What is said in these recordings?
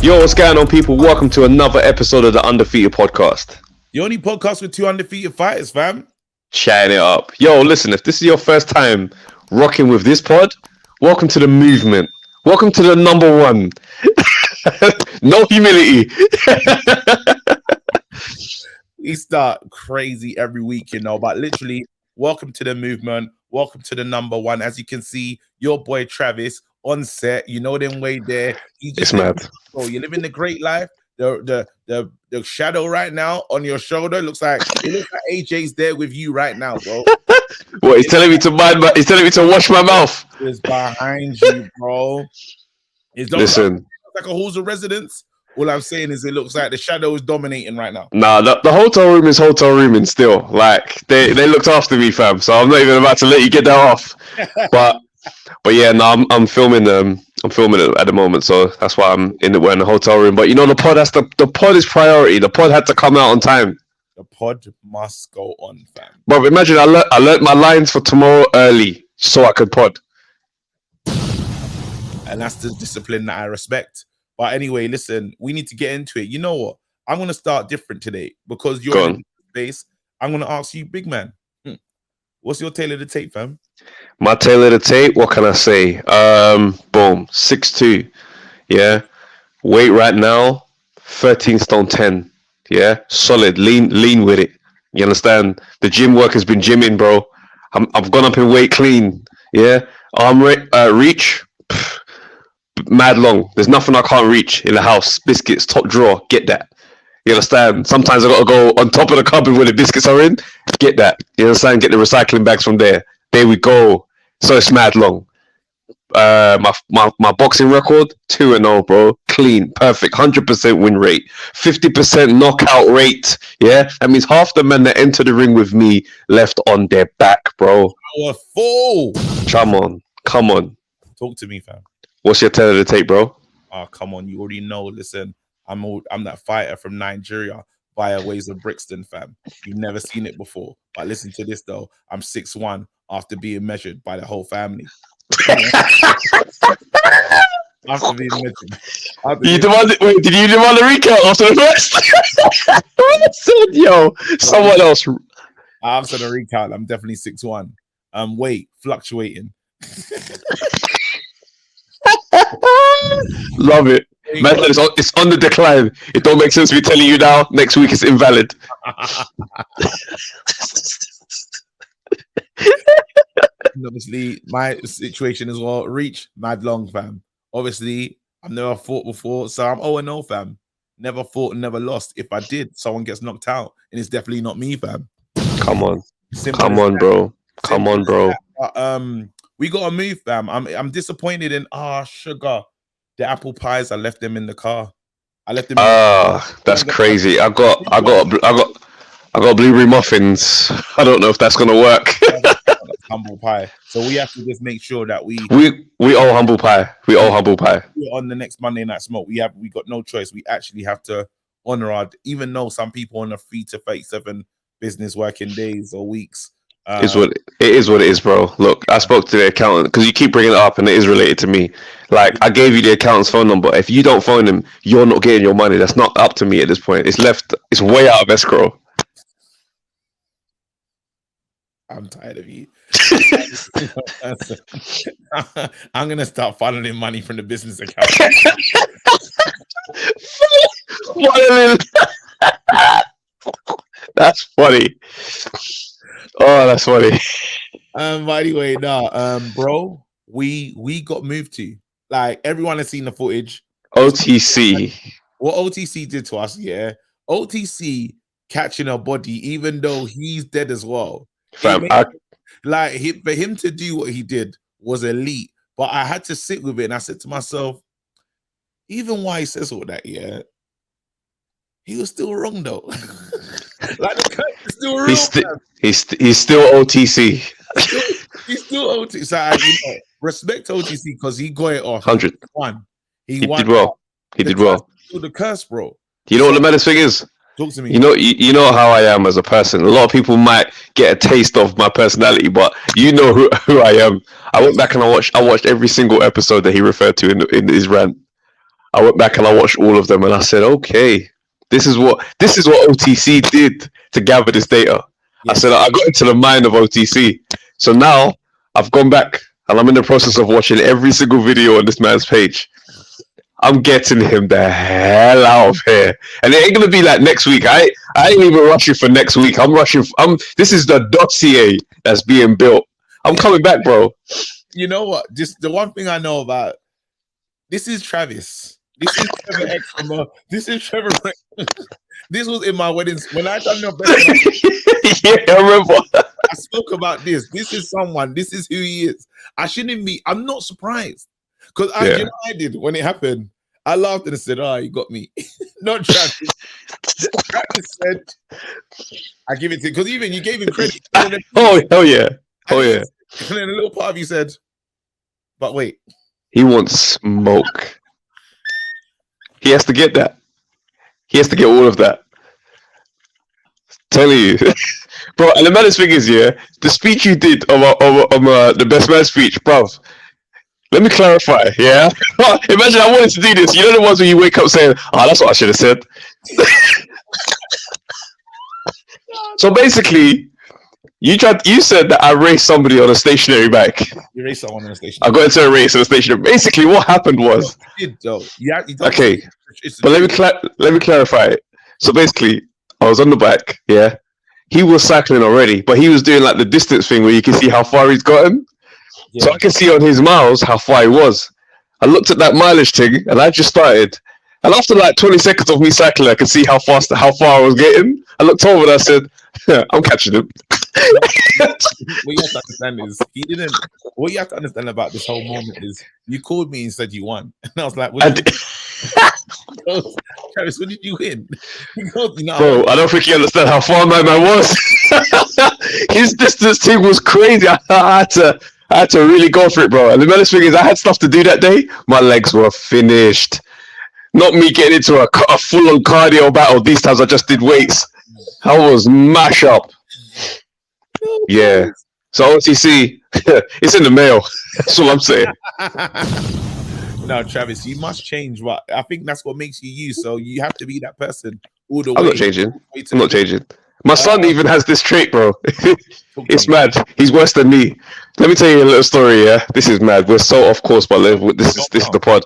Yo, what's going on, people? Welcome to another episode of the Undefeated podcast. The only podcast with two undefeated fighters, fam. Chatting it up. Yo, listen, if this is your first time rocking with this pod, welcome to the movement. Welcome to the number one. No humility. We start crazy every week, but literally, welcome to the movement. Welcome to the number one. As you can see, your boy Travis on set. You know them way there. It's mad. Oh, you're living the great life. The shadow right now on your shoulder looks like AJ's there with you right now, bro. What, he's telling me to mind, he's telling me to wash my mouth. It's behind you, bro. Listen, like a halls of residence. All I'm saying is it looks like the shadow is dominating right now. Nah, the hotel room is hotel rooming still. Like they looked after me, fam. So I'm not even about to let you get that off. But yeah, no, I'm filming I'm filming it at the moment, so that's why I'm we're in the hotel room. But you know, the pod is priority. The pod had to come out on time. The pod must go on, fam. Bro, imagine I learnt my lines for tomorrow early so I could pod. And that's the discipline that I respect. But anyway, listen, we need to get into it. You know what? I'm going to start different today because you're in space. I'm going to ask you, big man, what's your tail of the tape, fam? My tail of the tape, what can I say? Boom, 6'2". Yeah. Weight right now, 13 stone 10. Yeah. Solid, lean with it. You understand? The gym work has been gymming, bro. I've gone up in weight clean. Yeah. Arm reach. Mad long. There's nothing I can't reach in the house. Biscuits, top drawer, get that. You understand? Sometimes I gotta go on top of the cupboard where the biscuits are in. Get that. You understand? Get the recycling bags from there. There we go. So it's mad long. My boxing record 2-0, bro. Clean, perfect, 100% win rate, 50% knockout rate. Yeah, that means half the men that enter the ring with me left on their back, bro. Powerful. Come on. Talk to me, fam. What's your tail of the tape, bro? Oh, come on. You already know. Listen, I'm that fighter from Nigeria via ways of Brixton, fam. You've never seen it before. But listen to this, though. I'm 6'1" after being measured by the whole family. After being measured. Did you demand a recount after the first? I said, yo, someone else. After the recount, I'm definitely 6'1". Weight fluctuating. Love it. Man, it's on the decline. It don't make sense to be telling you now. Next week it's invalid. Obviously, my situation as well. Reach mad long, fam. Obviously, I've never fought before, so I'm 0-0, fam. Never fought and never lost. If I did, someone gets knocked out, and it's definitely not me, fam. Come on, bro. Come on, bro. We gotta move, fam. I'm disappointed in sugar. The apple pies, I left them in the car. I left them. That's crazy. I got blueberry muffins. I don't know if that's gonna work. Humble pie. So we have to just make sure that we owe humble pie. We owe humble pie. On the next Monday Night Smoke, we got no choice. We actually have to honor even though some people on a 3 to 37 business working days or weeks. It is what it is, bro. Look, I spoke to the accountant because you keep bringing it up, and it is related to me. Like, I gave you the accountant's phone number. If you don't phone him, you're not getting your money. That's not up to me at this point. It's way out of escrow. I'm tired of you. I'm gonna start funneling money from the business account. That's funny. Oh, that's funny. By the way, bro, we got moved to. Like, everyone has seen the footage. OTC. What OTC did to us, yeah. OTC catching a body, even though he's dead as well. Fam, for him to do what he did was elite. But I had to sit with it, and I said to myself, even why he says all that, yeah, he was still wrong though. Like, the cut is still real. He's still OTC. He's still OTC. So respect OTC because he got it off. 100. He won. Did well. He did well. The curse, bro. You know what the maddest thing is? Talk to me. You know how I am as a person. A lot of people might get a taste of my personality, but you know who I am. I went back and I watched every single episode that he referred to in his rant. I went back and I watched all of them, and I said, okay, this is what OTC did to gather this data. I said I got into the mind of OTC. So now I've gone back and I'm in the process of watching every single video on this man's page. I'm getting him the hell out of here, and it ain't gonna be like next week. I ain't even rushing for next week. I'm rushing. This is the dossier that's being built. I'm coming back, bro. You know what? Just the one thing I know about this is Travis. This is Trevor X from this is Trevor. This was in my weddings when I done your best. Yeah, I remember. I spoke about this. This is someone. This is who he is. I shouldn't be. I'm not surprised because you know I did when it happened. I laughed and I said, "Oh, you got me." Not Travis. Travis said, "I give it to," because even you gave him credit. Oh hell yeah! Oh yeah! And then a little part of you said, "But wait, he wants smoke. He has to get that. He has to get all of that." Telling you, bro. And the maddest thing is, yeah, the speech you did on the best man speech, bro. Let me clarify, yeah. Imagine I wanted to do this. You know the ones where you wake up saying, "Oh, that's what I should have said." So basically, you said that I raced somebody on a stationary bike. You raced someone on a stationary. I got into a race on a stationary. Basically, what happened was, you did, though. Okay, but let me clarify it. So basically, I was on the bike, yeah. He was cycling already, but he was doing like the distance thing where you can see how far he's gotten. Yeah. So I can see on his miles how far he was. I looked at that mileage thing and I just started. And after like 20 seconds of me cycling, I could see how far I was getting. I looked over and I said, I'm catching him. What you have to understand is he didn't. What you have to understand about this whole moment is you called me and said you won, and I was like, Travis, what did you win? Goes, bro, I don't think you understand how far my man was. His distance thing was crazy. I had to really go for it, bro. And the maddest thing is, I had stuff to do that day. My legs were finished. Not me getting into a full-on cardio battle. These times I just did weights. I was mash up. Yeah. So OTC, it's in the mail. That's all I'm saying. No, Travis, you must change. But I think that's what makes you you. So you have to be that person all the way. I'm not changing. I'm not changing. My son even has this trait, bro. It's mad. He's worse than me. Let me tell you a little story, yeah? This is mad. We're so off course, but this is the pod.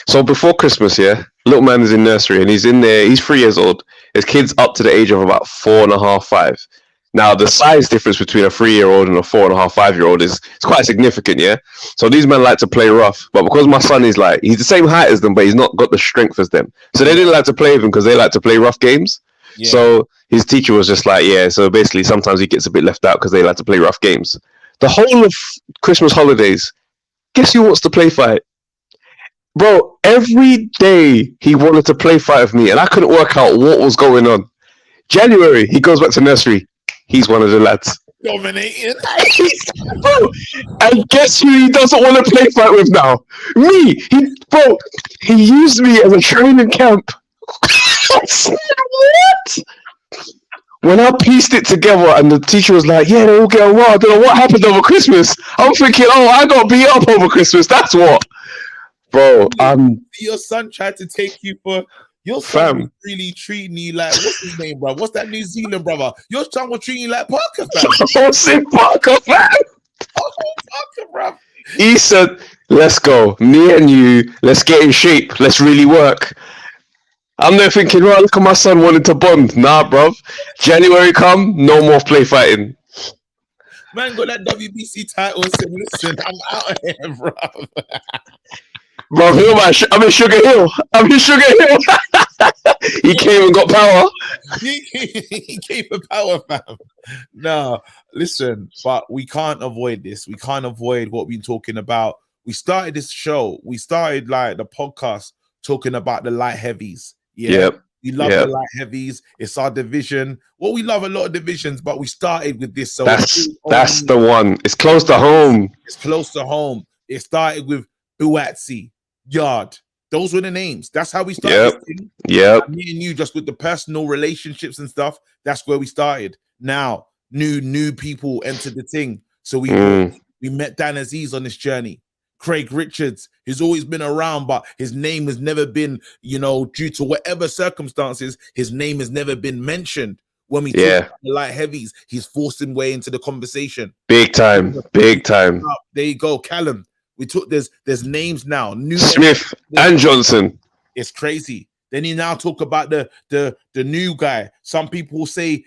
So before Christmas, yeah, little man is in nursery and he's in there. He's 3 years old. His kid's up to the age of about 4.5, 5. Now, the size difference between a 3-year-old and a 4.5, 5-year-old is quite significant, yeah? So these men like to play rough. But because my son is like, he's the same height as them, but he's not got the strength as them. So they didn't like to play with him because they like to play rough games. Yeah. So his teacher was just like, yeah, so basically sometimes he gets a bit left out because they like to play rough games. The whole of Christmas holidays, guess who wants to play fight? Bro, every day he wanted to play fight with me and I couldn't work out what was going on. January, he goes back to nursery. He's one of the lads. Dominating. Bro, and guess who he doesn't want to play fight with now? Me. He used me as a training camp. What? When I pieced it together and the teacher was like, yeah, they all get on well. I don't know what happened over Christmas. I'm thinking, oh, I got beat up over Christmas. That's what. Bro, your son tried to take you for... Your son was really treating you like, what's his name, bro? What's that New Zealand brother? Your son was treating you like Parker, fam. Parker, fam. Parker, bro. He said, let's go. Me and you, let's get in shape. Let's really work. I'm there thinking, right, look at my son wanting to bond. Nah, bro. January come, no more play fighting. Man got that WBC title and said, listen, I'm out of here, bro. Bro, I'm in Sugar Hill. He came and got power. He came for power, fam. No, listen, but we can't avoid this. We can't avoid what we're talking about. We started this show. We started like the podcast talking about the light heavies. Yeah. Yep. We love the light heavies. It's our division. Well, we love a lot of divisions, but we started with this. So that's the one. It's close to home. It's close to home. It started with Buatsi, Yard. Those were the names. That's how we started. Yep. Me and you, just with the personal relationships and stuff. That's where we started. Now, new people entered the thing. So we met Dan Aziz on this journey. Craig Richards. He's always been around, but his name has never been, due to whatever circumstances, his name has never been mentioned. When we talk about the light heavies, he's forcing way into the conversation. Big time. There you go, Callum. We took there's names now. New Smith and Johnson. It's crazy. Then you now talk about the new guy. Some people say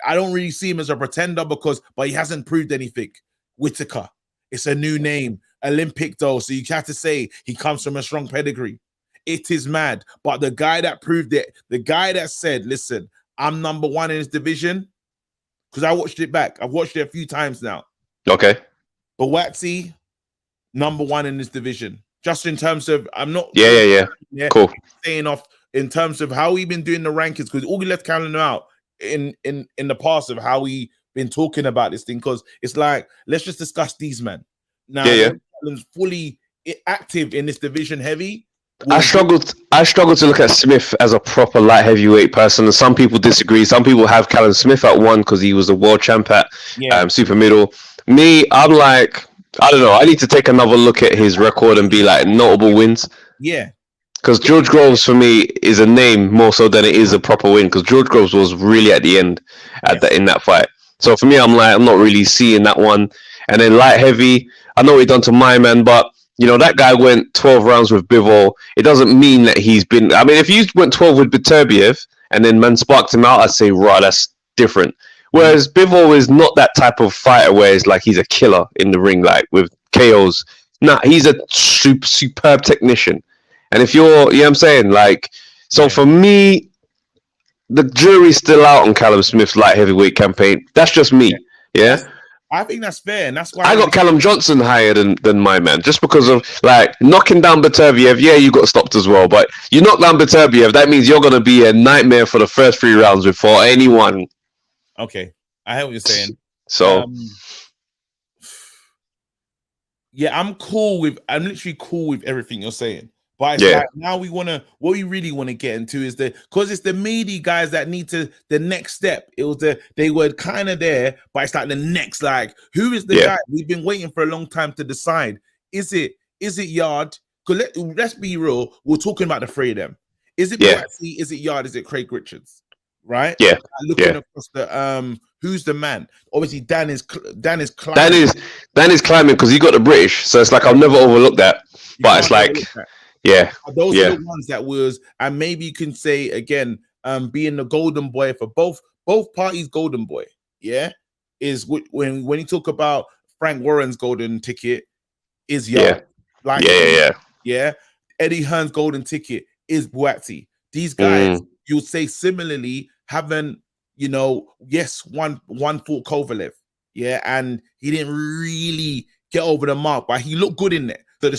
I don't really see him as a pretender but he hasn't proved anything. Whitaker. It's a new name. Olympic though, so you have to say he comes from a strong pedigree. It is mad. But the guy that proved it, the guy that said, listen, I'm number one in this division, because I watched it back. I've watched it a few times now. Okay. But Waxy, number one in this division. Just in terms of, I'm not... Yeah. Cool. Saying off in terms of how we've been doing the rankings, because all we left calendar out in the past of how we been talking about this thing, because it's like, let's just discuss these men. Now, fully active in this division heavy. I struggled to look at Smith as a proper light heavyweight person, and some people disagree. Some people have Callum Smith at 1 because he was a world champ at super middle. Me, I'm like, I don't know. I need to take another look at his record and be like notable wins. Yeah. Because George Groves for me is a name more so than it is a proper win. Because George Groves was really at the end in that fight. So for me, I'm not really seeing that one. And then light heavy, I know what he done to my man, but that guy went 12 rounds with Bivol. It doesn't mean that he's been... I mean, if you went 12 with Beterbiev and then man sparked him out, I'd say, right, that's different. Whereas Bivol is not that type of fighter where it's like he's a killer in the ring, like with KOs. Nah, he's a superb technician. And if you're... You know what I'm saying? So for me, the jury's still out on Callum Smith's light heavyweight campaign. That's just me. Yeah? I think that's fair, and that's why I got Callum Johnson higher than my man, just because of knocking down Beterbiev. Yeah, you got stopped as well, but you knock down Beterbiev, that means you're gonna be a nightmare for the first 3 rounds before anyone. Okay, I hear what you're saying. So, I'm literally cool with everything you're saying. But it's now what we really want to get into is because it's the meaty guys that need the next step. They were kind of there, but it's like the next, who is the guy? We've been waiting for a long time to decide. Is it Yard? Because let's be real, we're talking about the 3 of them. Is it Boatsy? Is it Yard? Is it Craig Richards? Right? Yeah. Looking across the who's the man? Obviously, Dan is climbing. Dan is climbing because he got the British, so it's like I'll never overlook that. But it's like. Yeah, those are the ones that was, and maybe you can say again, being the golden boy for both parties. Golden boy, is when you talk about Frank Warren's golden ticket is Eddie Hearn's golden ticket is Boatsy. These guys, you'll say similarly, haven't one fought Kovalev, and he didn't really get over the mark, but he looked good in there. So the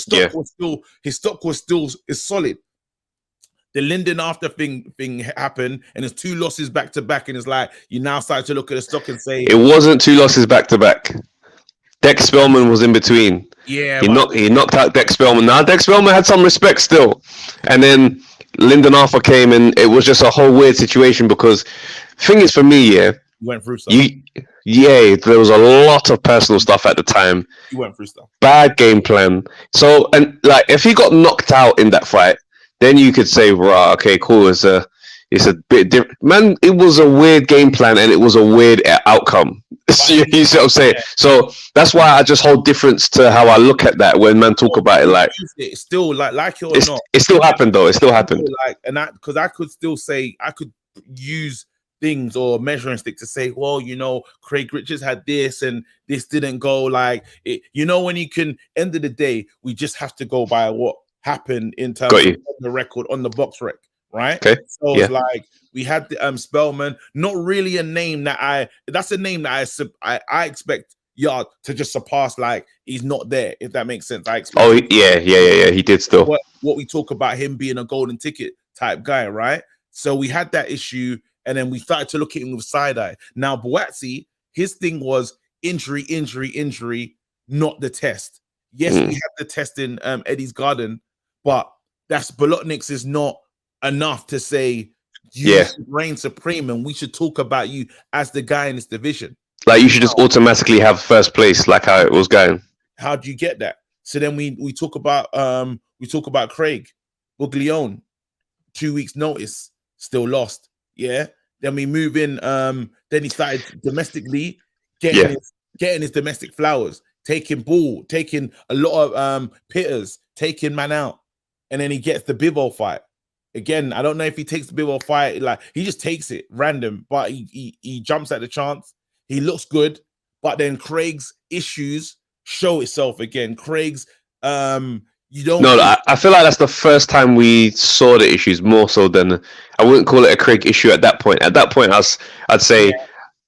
stock was still solid. The Linden after thing happened, and it's 2 losses back to back, and it's like you now start to look at the stock and say it wasn't 2 losses back to back. Dex Spellman was in between. Yeah, he knocked out Dex Spellman. Now Dex Spellman had some respect still, and then Linden Arthur came, and it was just a whole weird situation because thing is for me, you went through stuff. There was a lot of personal stuff at the time. You went through stuff. Bad game plan. So, and if he got knocked out in that fight, then you could say, right, okay, cool. It's a bit different. Man, it was a weird game plan and it was a weird outcome. You see what I'm saying? Yeah. So that's why I just hold difference to how I look at that when man talk about it. It's still like it or not. It still happened though. It still happened. Because I could still say I could use things or measuring stick to say, well, Craig Richards had this and this didn't go like it. When you can end of the day, we just have to go by what happened in terms of the record on the box rec, right? Okay. So it's like we had the Spellman, not really a name that's a name that I expect Yard to just surpass, like he's not there, if that makes sense. I expect he did still. What we talk about him being a golden ticket type guy, right? So we had that issue. And then we started to look at him with side eye. Now, Boatsy, his thing was injury, not the test. Yes, we had the test in Eddie's Garden, but Bolotniks is not enough to say you should reign supreme and we should talk about you as the guy in this division. Like you should just automatically have first place, like how it was going. How do you get that? So then we talk about Craig Buglione, 2 weeks notice, still lost. Yeah. Then we move in. Then he started domestically getting his domestic flowers, taking ball, taking a lot of pitters, taking man out, and then he gets the Bivol fight. Again, I don't know if he takes the Bivol fight, like he just takes it random, but he jumps at the chance. He looks good, but then Craig's issues show itself again. Craig's you don't. No, I feel like that's the first time we saw the issues more so than I wouldn't call it a Craig issue at that point. At that point, I'd say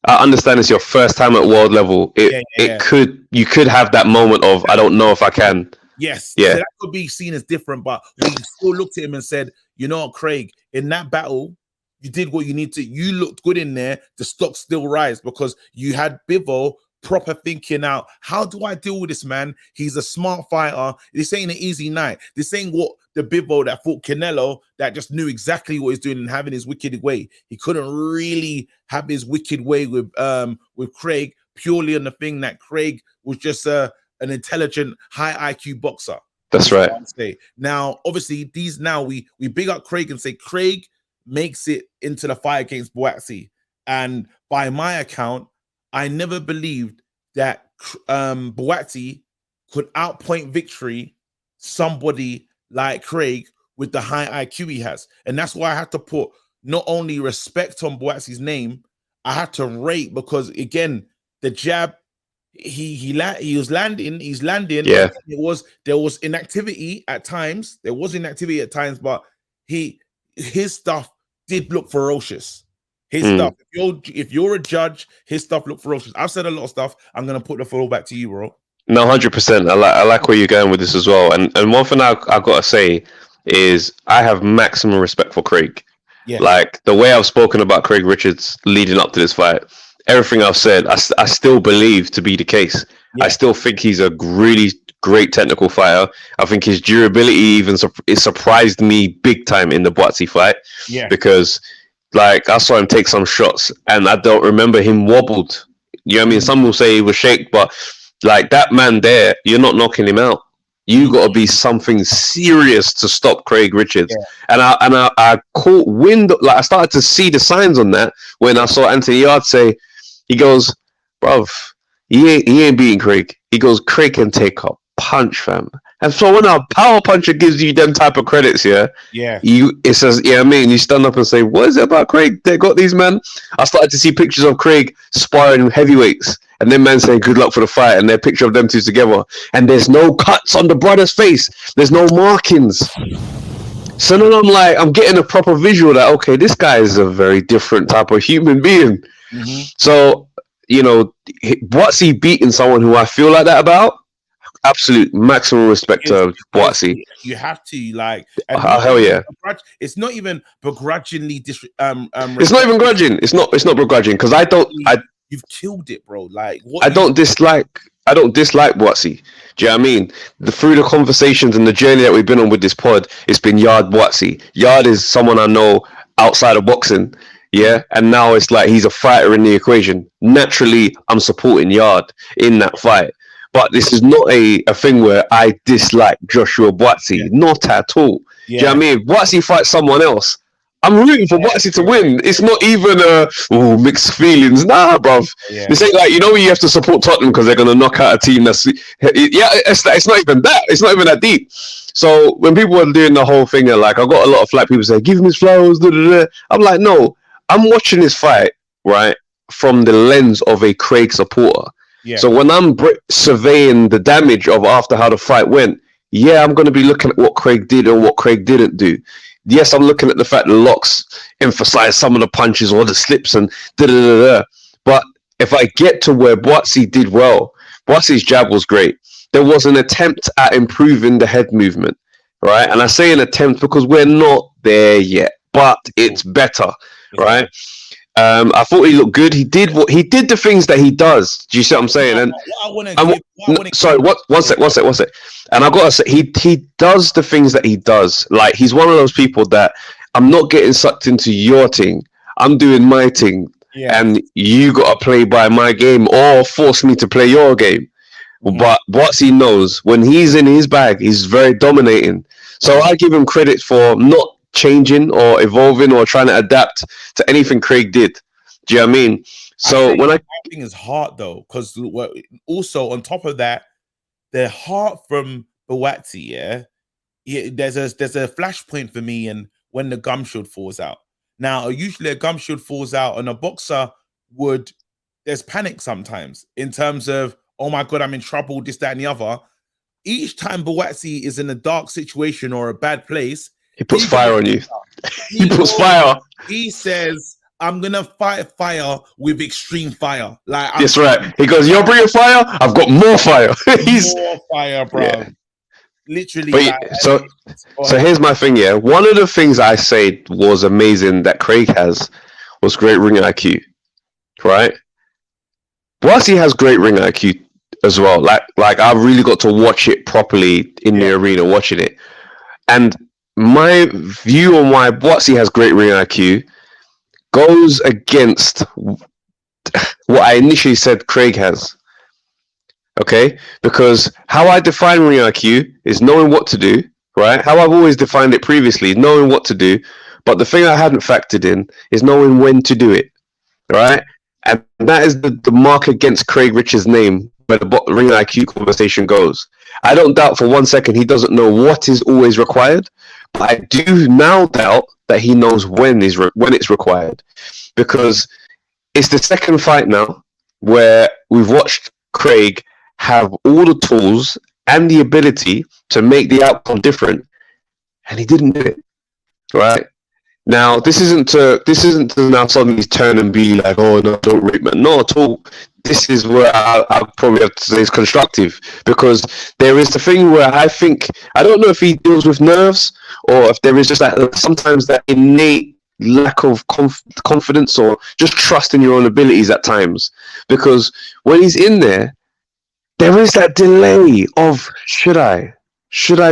I understand it's your first time at world level. You could have that moment of I don't know if I can. Yes, yeah, so that could be seen as different, but we still looked at him and said, you know what, Craig, in that battle, you did what you need to. You looked good in there. The stock still rise because you had Bivol proper thinking out. How do I deal with this man? He's a smart fighter. This ain't an easy night. This ain't what the Bivol that fought Canelo that just knew exactly what he's doing and having his wicked way. He couldn't really have his wicked way with Craig purely on the thing that Craig was just an intelligent, high IQ boxer. That's right. Now, obviously, we big up Craig and say Craig makes it into the fight against Buatsi. And by my account, I never believed that Buatsi could outpoint victory somebody like Craig with the high IQ he has. And that's why I had to put not only respect on Buatsi's name, I had to rate because, again, the jab, he's landing. Yeah. There was inactivity at times. But his stuff did look ferocious. His stuff. If you're a judge, his stuff look ferocious. I've said a lot of stuff. I'm gonna put the floor back to you, bro. No, 100%. I like where you're going with this as well. And one thing I gotta say is I have maximum respect for Craig. Yeah. Like the way I've spoken about Craig Richards leading up to this fight, everything I've said, I still believe to be the case. Yeah. I still think he's a really great technical fighter. I think his durability even it surprised me big time in the Buatsi fight. Yeah. Because like I saw him take some shots and I don't remember him wobbled. You know what I mean? Some will say he was shaked, but like that man there, you're not knocking him out. You got to be something serious to stop Craig Richards. Yeah. And I caught wind, like I started to see the signs on that when I saw Anthony Yard say, he goes, bruv, he ain't beating Craig. He goes, Craig can take a punch, fam. And so when a power puncher gives you them type of credits, it says, I mean, you stand up and say, what is it about Craig? They got these men. I started to see pictures of Craig sparring heavyweights, and then man saying good luck for the fight, and their picture of them two together, and there's no cuts on the brother's face. There's no markings. So then I'm getting a proper visual that okay, this guy is a very different type of human being. Mm-hmm. So what's he beating someone who I feel like that about? Absolute maximum respect to Buatsi. You have to hell yeah. It's not even begrudgingly. It's not even grudging. It's not begrudging because you've killed it, bro. Like I don't dislike Buatsi. Do you know what I mean? Through the conversations and the journey that we've been on with this pod, it's been Yard Buatsi. Yard is someone I know outside of boxing. Yeah, and now it's like he's a fighter in the equation. Naturally, I'm supporting Yard in that fight. But this is not a thing where I dislike Joshua Buatsi. Not at all. Yeah. Do you know what I mean? If Buatsi fights someone else, I'm rooting for Buatsi to win. It's not even mixed feelings. Nah, bruv. Yeah. This ain't like, when you have to support Tottenham because they're going to knock out a team that's... it's not even that. It's not even that deep. So when people are doing the whole thing, I got a lot of flat people say, give him his flowers. Da, da, da. I'm like, no. I'm watching this fight, right, from the lens of a Craig supporter. Yeah. So when I'm surveying the damage of after how the fight went, I'm going to be looking at what Craig did and what Craig didn't do. Yes, I'm looking at the fact that Locks emphasized some of the punches or the slips and da-da-da-da. But if I get to where Buatsi did well, Buatsi's jab was great. There was an attempt at improving the head movement, right? And I say an attempt because we're not there yet, but it's better, right? I thought he looked good. He did the things that he does. Do you see what I'm saying? And one sec. And I gotta say, he does the things that he does. Like he's one of those people that I'm not getting sucked into your thing. I'm doing my thing, and you gotta play by my game or force me to play your game. But what he knows, when he's in his bag, he's very dominating. So I give him credit for not changing or evolving or trying to adapt to anything Craig did. Do you know what I mean? So I think his heart though, because also on top of that, the heart from Buatsi, there's a flashpoint for me, and when the gum shield falls out. Now, usually a gum shield falls out, and a boxer there's panic sometimes in terms of, oh my God, I'm in trouble, this, that, and the other. Each time Buatsi is in a dark situation or a bad place, he puts fire on you. He puts fire. He says, I'm gonna fight fire with extreme fire. Like that's right. He goes, "You're bringing fire. I've got more fire." He's more fire, bro. Yeah. Literally. But so here's my thing. Yeah, one of the things I said was amazing that Craig has was great ring IQ, right? Whilst he has great ring IQ as well, like I really got to watch it properly in the arena, watching it, and my view on why Boatsy has great ring IQ goes against what I initially said Craig has. Okay? Because how I define ring IQ is knowing what to do, right? How I've always defined it previously, knowing what to do. But the thing I hadn't factored in is knowing when to do it, right? And that is the mark against Craig Richards' name where the ring IQ conversation goes. I don't doubt for 1 second he doesn't know what is always required, but I do now doubt that he knows when it's required, because it's the second fight now where we've watched Craig have all the tools and the ability to make the outcome different, and he didn't do it. Right now, this isn't to now suddenly turn and be like, oh no, don't rate man. Not at all. This is where I probably have to say is constructive, because there is the thing where I think, I don't know if he deals with nerves or if there is just that sometimes that innate lack of confidence or just trust in your own abilities at times, because when he's in there is that delay of should I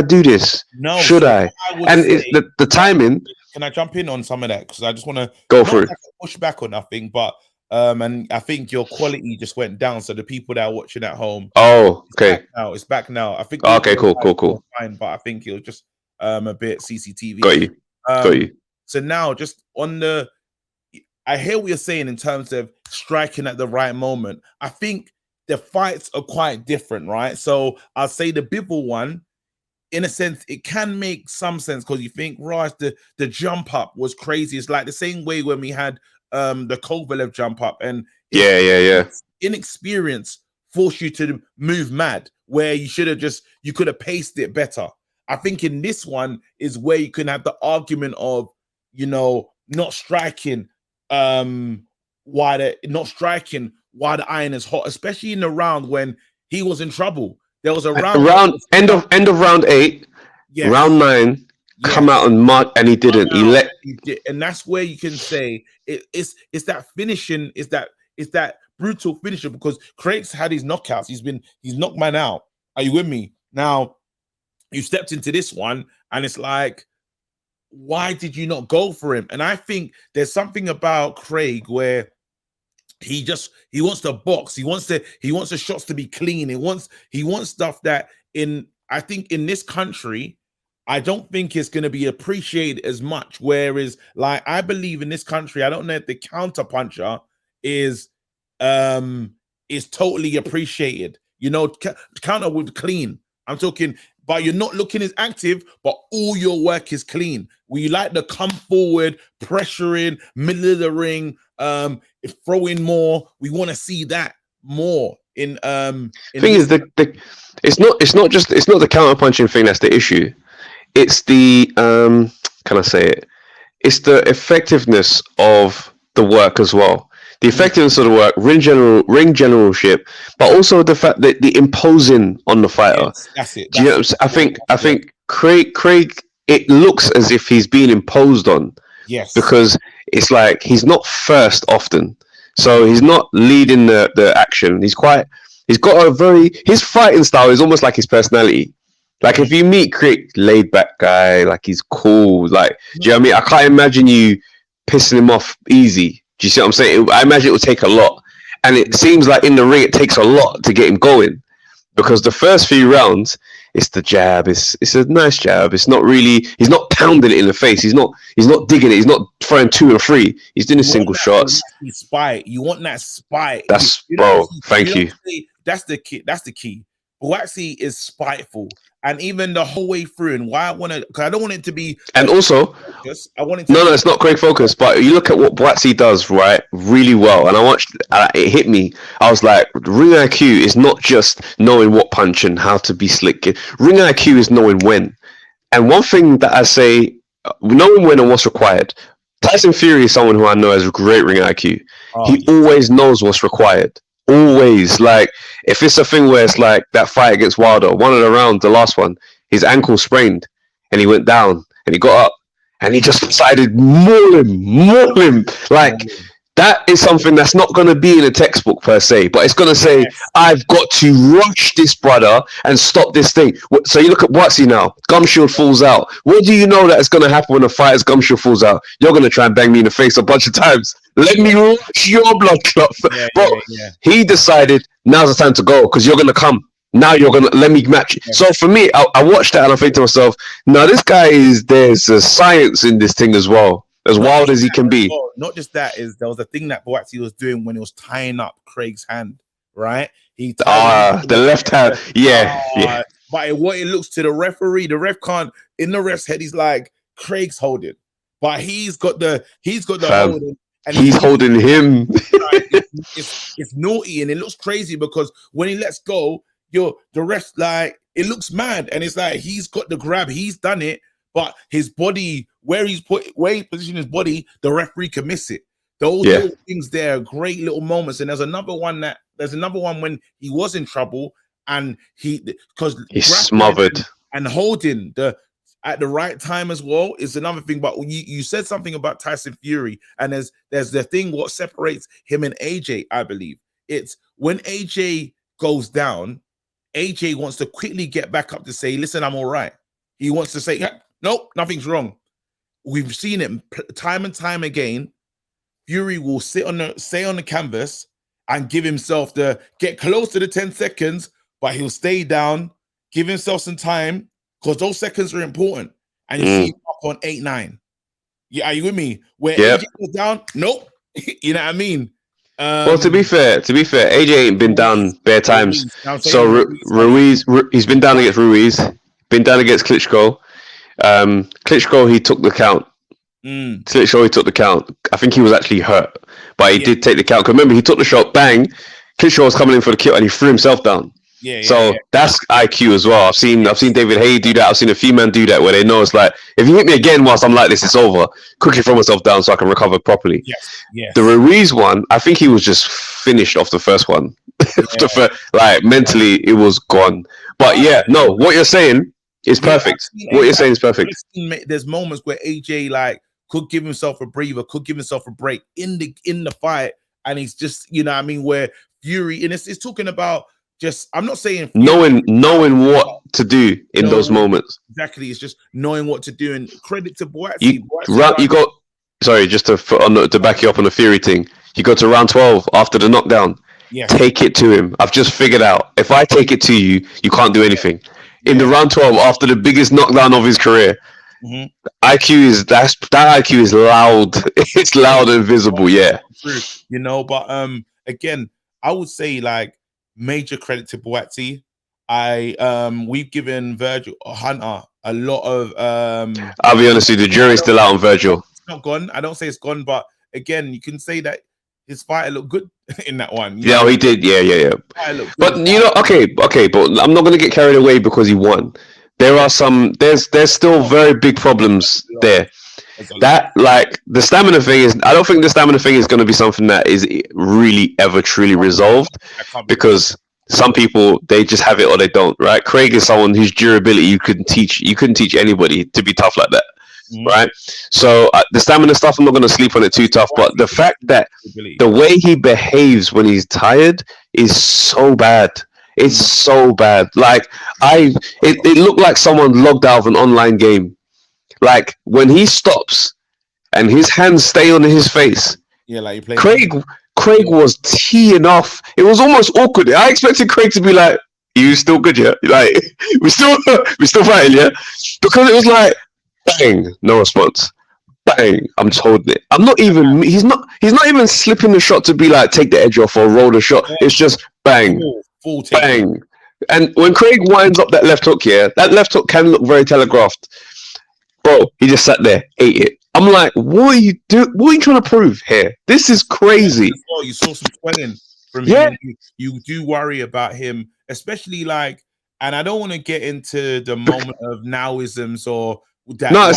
do this? No, should I? And it's the timing. Can I jump in on some of that? Because I just want to go for it. Push back on nothing, but and I think your quality just went down. So the people that are watching at home, okay, it's back now. I think okay, cool. Fine, but I think it was just a bit CCTV. Got you. So now, just on I hear what you're saying in terms of striking at the right moment. I think the fights are quite different, right? So I'll say the Bivol one, in a sense, it can make some sense because you think, right, the jump up was crazy. It's like the same way when we had the Kovalev jump up, and inexperience forced you to move mad where you could have paced it better. I think in this one is where you can have the argument of, not striking while the iron is hot, especially in the round when he was in trouble. There was a round end of round 8, round 9, come out and mark, and he didn't. He did, and that's where you can say it's that finishing, it's that brutal finisher, because Craig's had his knockouts. He's knocked man out. Are you with me? Now you stepped into this one, and it's like, why did you not go for him? And I think there's something about Craig where he wants to box. He wants the shots to be clean. He wants stuff that I think in this country, I don't think it's going to be appreciated as much. Whereas, like, I believe in this country, I don't know if the counter puncher is totally appreciated. Counter with clean. I'm talking, but you're not looking as active, but all your work is clean. We like to come forward, pressuring, middle of the ring, throwing more. We want to see that more in thing is it's not the counter punching thing that's the issue. It's the can I say it? It's the effectiveness of the work as well. The effectiveness of the work, ring generalship, but also the fact that the imposing on the fighter. Yes, that's it. Do you know what I'm saying? I think Craig, it looks as if he's being imposed on. Yes. Because it's like he's not first often. So he's not leading the action. His fighting style is almost like his personality. Like if you meet Craig, laid back guy, like he's cool. Like, do you know what I mean? I can't imagine you pissing him off easy. Do you see what I'm saying? I imagine it would take a lot. And it seems like in the ring, it takes a lot to get him going. because the first few rounds, it's the jab. It's a nice jab. It's not really. He's not pounding it in the face. He's not digging it. He's not throwing 2 and 3. He's doing single shots. Spite. You want that spite. That's bro. Thank you. That's the key. That's the key. Buatsi is spiteful, and even the whole way through. And why I want to, because I don't want it to be. And also, I want it to. No, it's not Craig focus. But you look at what Buatsi does, right, really well. And I watched. It hit me. I was like, ring IQ is not just knowing what punch and how to be slick. Ring IQ is knowing when. And one thing that I say, knowing when and what's required. Tyson Fury is someone who I know has great ring IQ. He always knows what's required. Always. Like, if it's a thing where it's like that fight against Wilder, one of the rounds, the last one, his ankle sprained and he went down and he got up and he just decided maul him. Like, that is something that's not going to be in a textbook per se, but it's going to say, I've got to rush this brother and stop this thing. So you look at Buatsi now, gum shield falls out. What do you know that is going to happen when a fighter's gum shield falls out? You're going to try and bang me in the face a bunch of times. Let me rush your blood clot. He decided, now's the time to go because you're going to come. Now you're going to let me match. So for me, I watched that and I think to myself, now this guy there's a science in this thing as well. As wild as he can be. Not just that, there was a thing that Buatsi was doing when he was tying up Craig's hand, right? He the left hand, yeah. But what it looks to the referee, the ref can't. In the ref's head, he's like, Craig's holding, but he's got the holding, and he's holding him. It's naughty and it looks crazy because when he lets go, the ref, like, it looks mad, and it's like he's got the grab, he's done it. But his body, where he positioned his body, the referee can miss it. Those little things there are great little moments. And there's another one when he was in trouble and he's smothered and holding at the right time as well is another thing. But you said something about Tyson Fury, and there's the thing what separates him and AJ. I believe it's when AJ goes down, AJ wants to quickly get back up to say, "Listen, I'm all right." He wants to say, nope, nothing's wrong. We've seen it time and time again. Fury will stay on the canvas and give himself get close to the 10 seconds, but he'll stay down, give himself some time because those seconds are important. And you see him up on 8-9. Yeah, are you with me? Where AJ goes down, nope. You know what I mean? Well, to be fair, AJ ain't been down bare times. So Ruiz, he's been down against Ruiz, been down against Klitschko. Klitschko, he took the count. Klitschko, he took the count. I think he was actually hurt, but he did take the count. Because remember, he took the shot, bang. Klitschko was coming in for the kill, and he threw himself down. That's IQ as well. I've seen David Haye do that. I've seen a few men do that where they know it's like, if you hit me again whilst I'm like this, it's over. Quickly throw myself down so I can recover properly. The Ruiz one, I think he was just finished off the first one. Like mentally, it was gone. But what you're saying is perfect. What you're saying is perfect. There's moments where AJ like could give himself a breather, could give himself a break in the fight, and he's just, you know what I mean, where Fury, and it's talking about just, I'm not saying Fury, knowing what to do in those moments. Exactly, it's just knowing what to do, and credit to Buatsi. You got, sorry, just to back you up on the Fury thing. You go to round 12 after the knockdown. Take it to him. I've just figured out, if I take it to you, you can't do anything. In the round 12, after the biggest knockdown of his career, IQ is that IQ is loud. It's loud and visible. Yeah, you know. But again, I would say like major credit to Buatsi. We've given Virgil Hunter a lot of. I'll be honest with you, the jury's still out on Virgil. It's not gone. I don't say it's gone, but again, you can say that his fighter looked good in that one. He did. Yeah. But you know, okay, but I'm not going to get carried away because he won. There are there's still very big problems there. That, like, the stamina thing is, I don't think the stamina thing is going to be something that is really ever truly resolved, because some people, they just have it or they don't, right? Craig is someone whose durability you couldn't teach anybody to be tough like that. Right, so the stamina stuff, I'm not going to sleep on it too tough, but the fact that the way he behaves when he's tired is so bad. It's so bad. Like, it looked like someone logged out of an online game. Like, when he stops and his hands stay on his face, like you Craig was teeing off. It was almost awkward. I expected Craig to be like, You still good, yeah? Like we still fighting, yeah? Because it was like bang, no response. Bang, I'm just holding it. I'm not even. He's not even slipping the shot to be like take the edge off or roll the shot. Yeah, It's just bang, full takedown. bang. And when Craig winds up that left hook, yeah, that left hook can look very telegraphed. Bro, he just sat there, ate it. I'm like, what are you do? What are you trying to prove here? This is crazy. As well, you saw some swelling from him. Yeah. And you do worry about him, especially like. And I don't want to get into the moment of nowisms or that. No,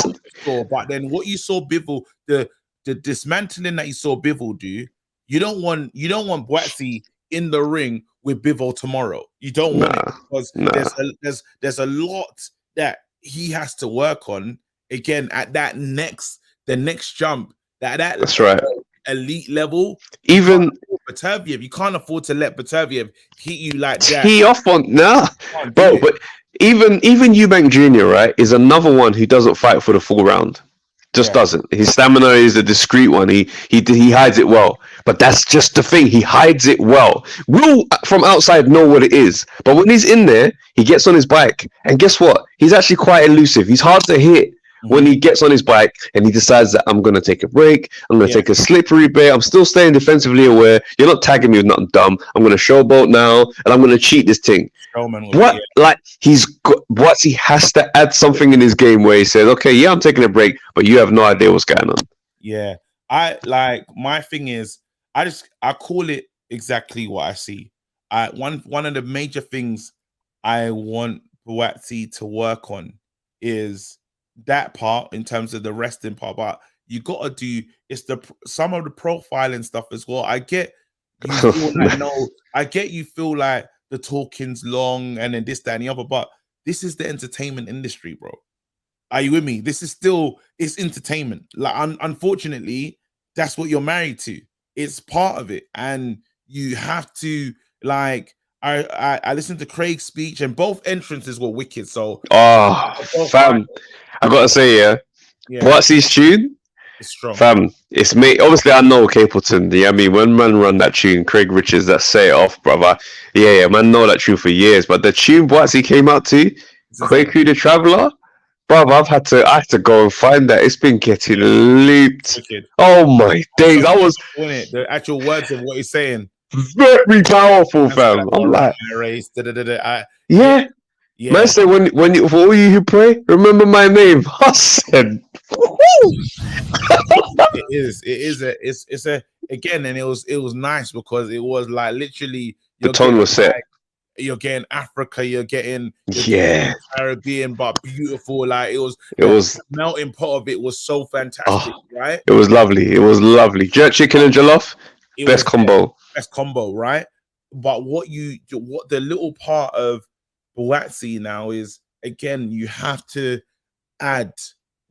But then what you saw Bivol, the dismantling that you saw Bivol do, you don't want Boatsy in the ring with Bivol tomorrow. You don't want it because there's a lot that he has to work on again at the next jump. That's right. Elite level. Even Beterbiev, you can't afford to let Beterbiev hit you like that. Tee off on bro. But even Eubank Jr. right is another one who doesn't fight for the full round. Just doesn't. His stamina is a discreet one. He hides it well. But that's just the thing. He hides it well. We'll from outside know what it is. But when he's in there, he gets on his bike. And guess what? He's actually quite elusive. He's hard to hit when he gets on his bike and he decides that I'm going to take a break. I'm going to take a slippery bit. I'm still staying defensively aware. You're not tagging me with nothing dumb. I'm going to showboat now and I'm going to cheat this thing. What? Like he has to add something in his game where he says, okay, yeah, I'm taking a break, but you have no idea what's going on. Yeah. I like my thing is I call it exactly what I see. One of the major things I want Boatsy to work on is that part in terms of the resting part, but you got to do some of the profiling stuff as well. I get you feel like you feel like the talking's long and then this, that, and the other, but this is the entertainment industry, bro. Are you with me? This is it's entertainment. Like, unfortunately, that's what you're married to. It's part of it, and you have to like. I listened to Craig's speech, and both entrances were wicked. So, fam, I gotta say, what's his tune? It's strong, fam. It's me. Obviously, I know Capleton. Yeah, I mean, when man run that tune, Craig Richards, that set it off, brother. Yeah, man, know that tune for years. But the tune Boatsy came out to, Quaku the Traveler, brother, I had to go and find that. It's been getting looped. Wicked. Oh my days! I was the actual words of what he's saying. Very powerful, fam. I'm like, yeah. Man said, when you, for all you who pray, remember my name. I said, it's a again, and it was nice because it was like literally the tone was set. You're getting Africa, you're getting Caribbean, but beautiful. Like it was the melting pot of it was so fantastic, right? It was lovely. Jerk chicken and jollof, best combo, right? But what the little part of Boatsy now is, again, you have to add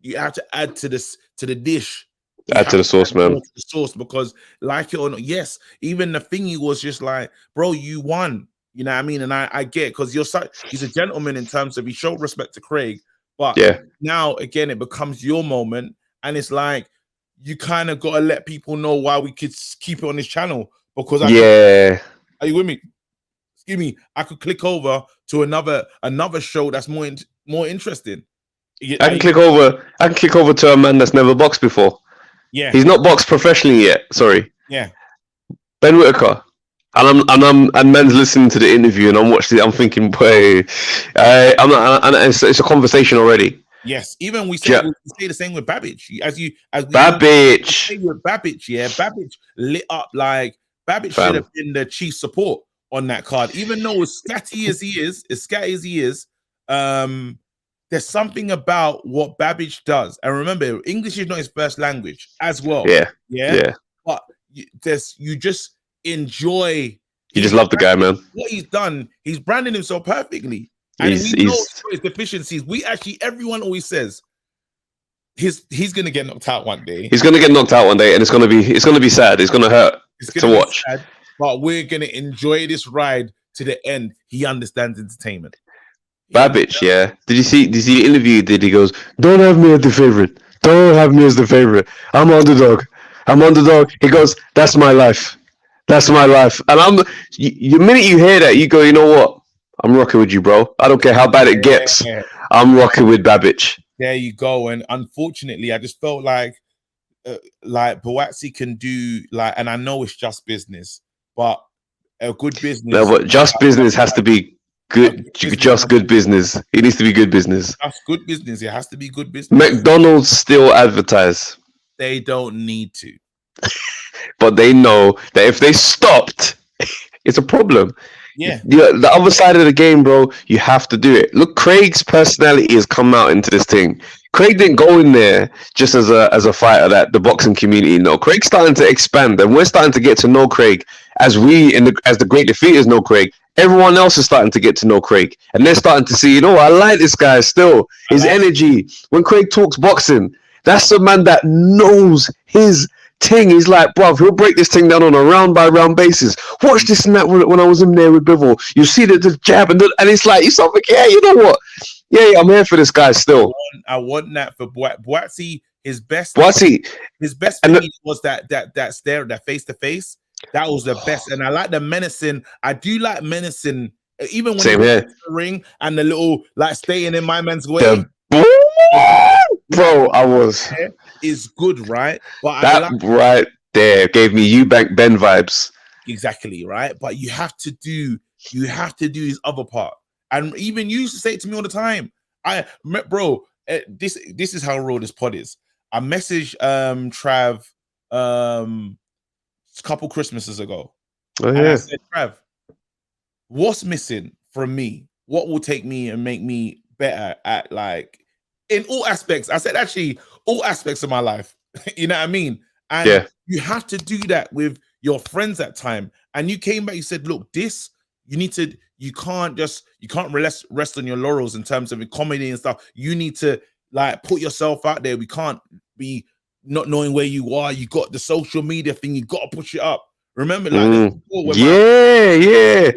to this, to the dish. Add to the sauce, man. The sauce, because like it or not, yes, even the thingy was just like, bro, you won. You know what I mean? And I get, because he's a gentleman in terms of he showed respect to Craig, but now again it becomes your moment, and it's like you kind of got to let people know why we could keep it on this channel, because are you with me? Excuse me, I could click over to another show that's more interesting. I can click over to a man that's never boxed before. Yeah, he's not boxed professionally yet. Sorry. Yeah, Ben Whitaker. And man's listening to the interview, and I'm watching it. I'm thinking, boy, I'm not. And it's a conversation already. Yes, even we say the same with Babbage. Babbage with Babbage, Babbage lit up like Babbage should have been the chief support on that card, even though as scatty as he is, there's something about what Babbage does. And remember, English is not his first language as well. Yeah. But you just enjoy. You just love the guy, man. What he's done, he's branded himself perfectly. And we know his deficiencies. Everyone always says he's gonna get knocked out one day. He's gonna get knocked out one day, and it's gonna be sad. It's gonna hurt to watch. Sad, but we're gonna enjoy this ride to the end. He understands entertainment. Babbage, yeah. Did you see the interview? He goes, "Don't have me as the favorite. Don't have me as the favorite. I'm underdog. He goes, "That's my life. That's my life." And the minute you hear that, you go, "You know what? I'm rocking with you, bro. I don't care how bad it gets. Yeah, I'm rocking with Babbage. there you go. And unfortunately, I just felt like Boatsy can do like, and I know it's just business, but a good No, business, but just business has to be a good. good business, Just good business. It needs to be good business. that's good business. It has to be good business. McDonald's still advertise, They don't need to. but they know that if they stopped, it's a problem. Yeah, The other side of the game, bro, you have to do it. Look, Craig's personality has come out into this thing. Craig didn't go in there just as a fighter that the boxing community know. Craig's starting to expand, and we're starting to get to know Craig as as the great defeaters know Craig. Everyone else is starting to get to know Craig, and they're starting to see, I like this guy still. His energy. When Craig talks boxing, that's the man that knows his thing. He's like, bruv, he'll break this thing down on a round by round basis. Watch this and that when I was in there with Bivol. You see the jab and it's like, you something, yeah, you know what? Yeah, I'm here for this guy still. I want that for Boatsy. His best Boatsy. His best for me was that stare, that face to face. That was the best. And I like the menacing. I do like menacing, even when Same he here. the ring and the little like staying in my man's way. Bro, I was is good, right? But that right there gave me Eubank Ben vibes. Exactly, right? But you have to do his other part. And even you used to say it to me all the time. This is how raw this pod is. I messaged Trav a couple Christmases ago. Oh, and yeah. I said, Trav, what's missing from me? What will take me and make me better at like in all aspects? I said actually all aspects of my life. You know what I mean? And you have to do that with your friends at time. And you came back, you said, look, you can't rest on your laurels in terms of comedy and stuff. You need to like put yourself out there. We can't be not knowing where you are. You got the social media thing, you got to push it up. Remember, like yeah.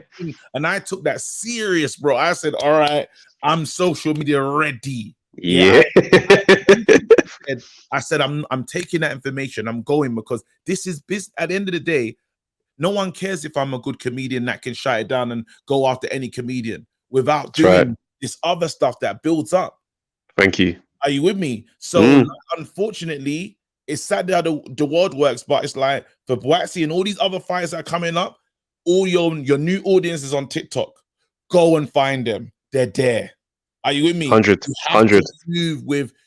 And I took that serious, bro. I said, all right, I'm social media ready. Yeah. I said, I'm taking that information. I'm going because this is business. At the end of the day, no one cares if I'm a good comedian that can shut it down and go after any comedian without doing this other stuff that builds up. Thank you. Are you with me? So unfortunately, it's sad that the world works, but it's like for Boatsy and all these other fights that are coming up, all your new audiences on TikTok, go and find them. They're there. Are you with me? 100.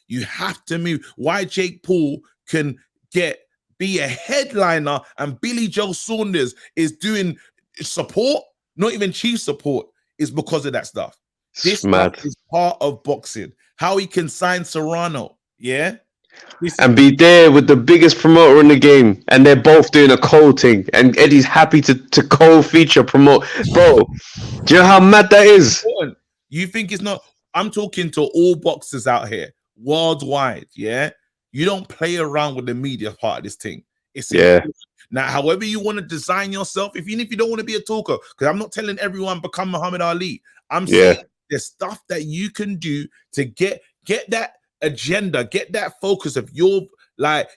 You have to move. Why Jake Paul can be a headliner and Billy Joe Saunders is doing support, not even chief support, is because of that stuff. This stuff is part of boxing. How he can sign Serrano, and be there with the biggest promoter in the game, and they're both doing a co-thing, and Eddie's happy to co-feature promote. Bro, do you know how mad that is? You think it's not? I'm talking to all boxers out here, worldwide, You don't play around with the media part of this thing. It's important. Now, however you want to design yourself, even if you don't want to be a talker, because I'm not telling everyone become Muhammad Ali. I'm saying there's stuff that you can do to get that agenda, get that focus of your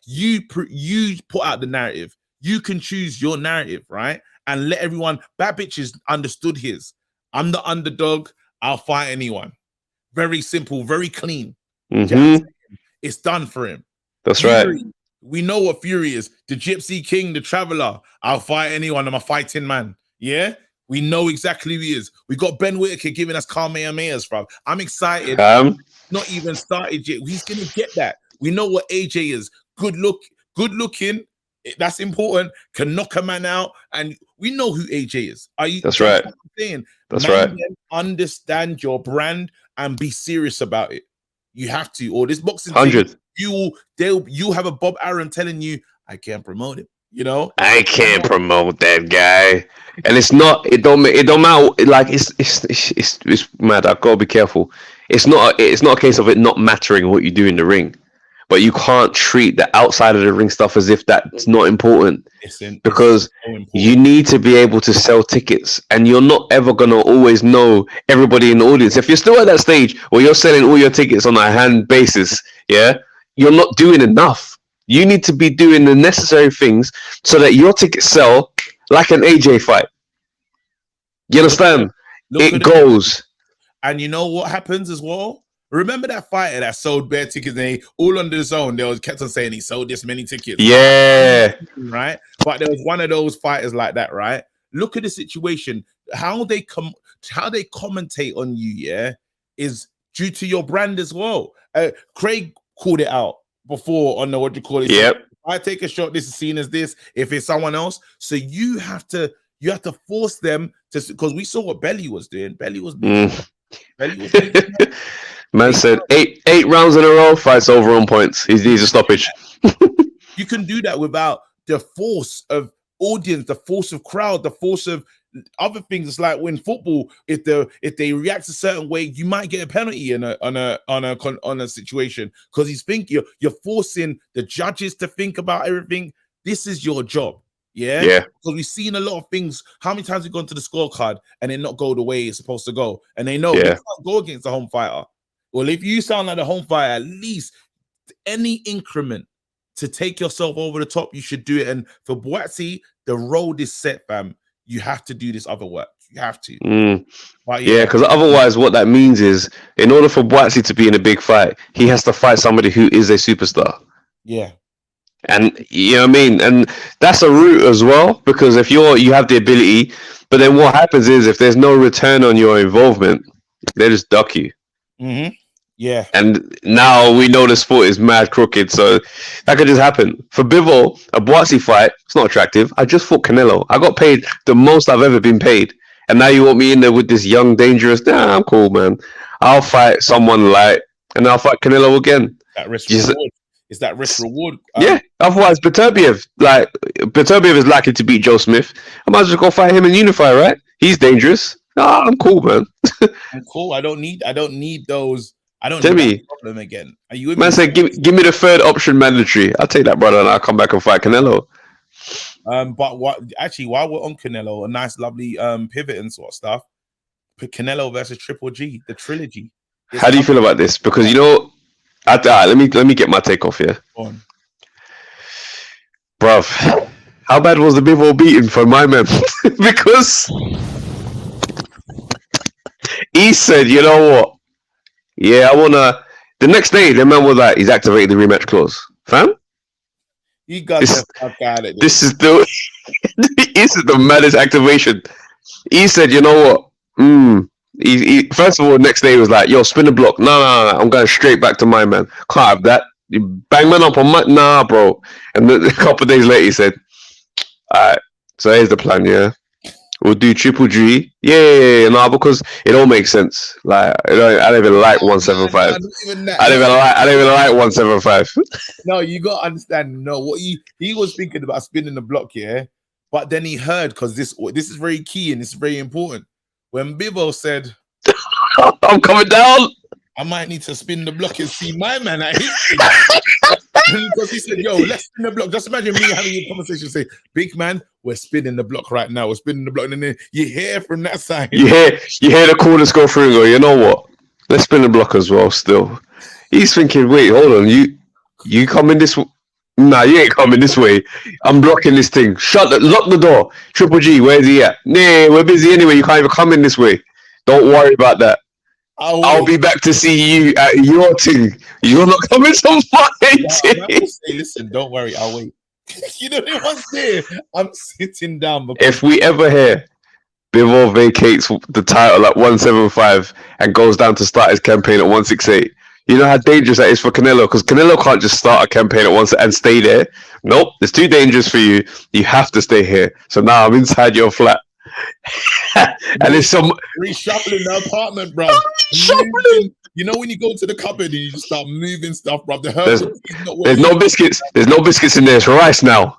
you put out the narrative. You can choose your narrative, right? And let everyone. Bad bitches understood his. I'm the underdog. I'll fight anyone. Very simple, very clean. It's done for him. That's Fury, right. We know what Fury is. The Gypsy King, the Traveler. I'll fight anyone. I'm a fighting man. Yeah? We know exactly who he is. We got Ben Whitaker giving us Kamehamehas, bro. I'm excited. Not even started yet. He's going to get that. We know what AJ is. Good looking. That's important. Can knock a man out. And we know who AJ is. That's right. That's right. Understand your brand and be serious about it. You have to. Or this boxing 100. Thing, you have a Bob Aaron telling you, I can't promote him. I can't promote that guy, and it don't matter. Like it's mad. I've got to be careful. It's not a case of it not mattering what you do in the ring, but you can't treat the outside of the ring stuff as if that's not important. Because you need to be able to sell tickets, and you're not ever gonna always know everybody in the audience. If you're still at that stage where you're selling all your tickets on a hand basis, you're not doing enough. You need to be doing the necessary things so that your tickets sell like an AJ fight. You understand? It goes. And you know what happens as well? Remember that fighter that sold bare tickets and they all under his own? They was kept on saying he sold this many tickets. Yeah. Right? But there was one of those fighters like that, right? Look at the situation. How they commentate on you, yeah, is due to your brand as well. Craig called it out before on the what you call it. Yep. If I take a shot, this is seen as this. If it's someone else, so you have to force them to, because we saw what Belly was doing. Belly was Man said 8 rounds in a row, fights over on points. He needs a stoppage. You can do that without the force of audience, the force of crowd, the force of other things. It's like when football, if they react a certain way, you might get a penalty on a situation because you're forcing the judges to think about everything. This is your job. Yeah. Because we've seen a lot of things. How many times we've gone to the scorecard and it not go the way it's supposed to go, and they know you can't go against the home fighter. Well, if you sound like the home fighter, at least any increment to take yourself over the top, you should do it. And for Boatsy, the road is set, fam. You have to do this other work. You have to. Because otherwise what that means is, in order for Boatsy to be in a big fight, he has to fight somebody who is a superstar. Yeah. And you know what I mean? And that's a route as well, because if you have the ability, but then what happens is if there's no return on your involvement, they just duck you. Mm-hmm. Yeah. And now we know the sport is mad crooked, so that could just happen. For Bivol, a Boatsy fight, it's not attractive. I just fought Canelo. I got paid the most I've ever been paid. And now you want me in there with this young, dangerous, nah, I'm cool, man. I'll fight someone light, and I'll fight Canelo again. That risk reward. It's that risk reward. Yeah. Otherwise, Beterbiev is likely to beat Joe Smith. I might as well go fight him in Unify, right? He's dangerous. Nah, I'm cool, man. I'm cool. I don't need those. I don't need that problem again. Are you? Man said, give me the third option mandatory. I'll take that, brother, and I'll come back and fight Canelo. But while we're on Canelo, a nice, lovely pivot and sort of stuff. Canelo versus Triple G, the trilogy. How do you feel about this? Because let me get my take off here. Bruv, how bad was the Bivol beating for my man? Because he said, you know what? Yeah, I wanna. The next day, the man was like, he's activated the rematch clause. Fam? You got this out of this is the this is the maddest activation. He said, you know what? He first of all, next day he was like, yo, spin the block. No, I'm going straight back to my man. Can't have that. You bang man up on my bro. And then a couple of days later he said, alright, so here's the plan, yeah. We'll do Triple G. Yeah, no, because it all makes sense. Like I don't even like 175. I don't even like 175. No, you gotta understand. No, what he was thinking about spinning the block, yeah. But then he heard, because this is very key and it's very important. When Bivol said, I'm coming down, I might need to spin the block and see my man at his thing. Because he said, yo, let's spin the block. Just imagine me having a conversation, say, big man, we're spinning the block right now. We're spinning the block. And then you hear from that side. You hear the corners go through and go, you know what? Let's spin the block as well still. He's thinking, wait, hold on. You coming this way? Nah, you ain't coming this way. I'm blocking this thing. Lock the door. Triple G, where's he at? Nah, we're busy anyway. You can't even come in this way. Don't worry about that. I'll be back to see you at your thing. You're not coming to my thing. Listen, don't worry. I'll wait. You know what I'm saying? I'm sitting down. If we ever hear Bivol vacates the title at 175 and goes down to start his campaign at 168, you know how dangerous that is for Canelo, because Canelo can't just start a campaign at once and stay there. Nope, it's too dangerous for you. You have to stay here. So now I'm inside your flat. And it's some reshuffling the apartment, bro. You know when you go to the cupboard and you just start moving stuff, bro. There's no biscuits. There's no biscuits in there. It's rice now.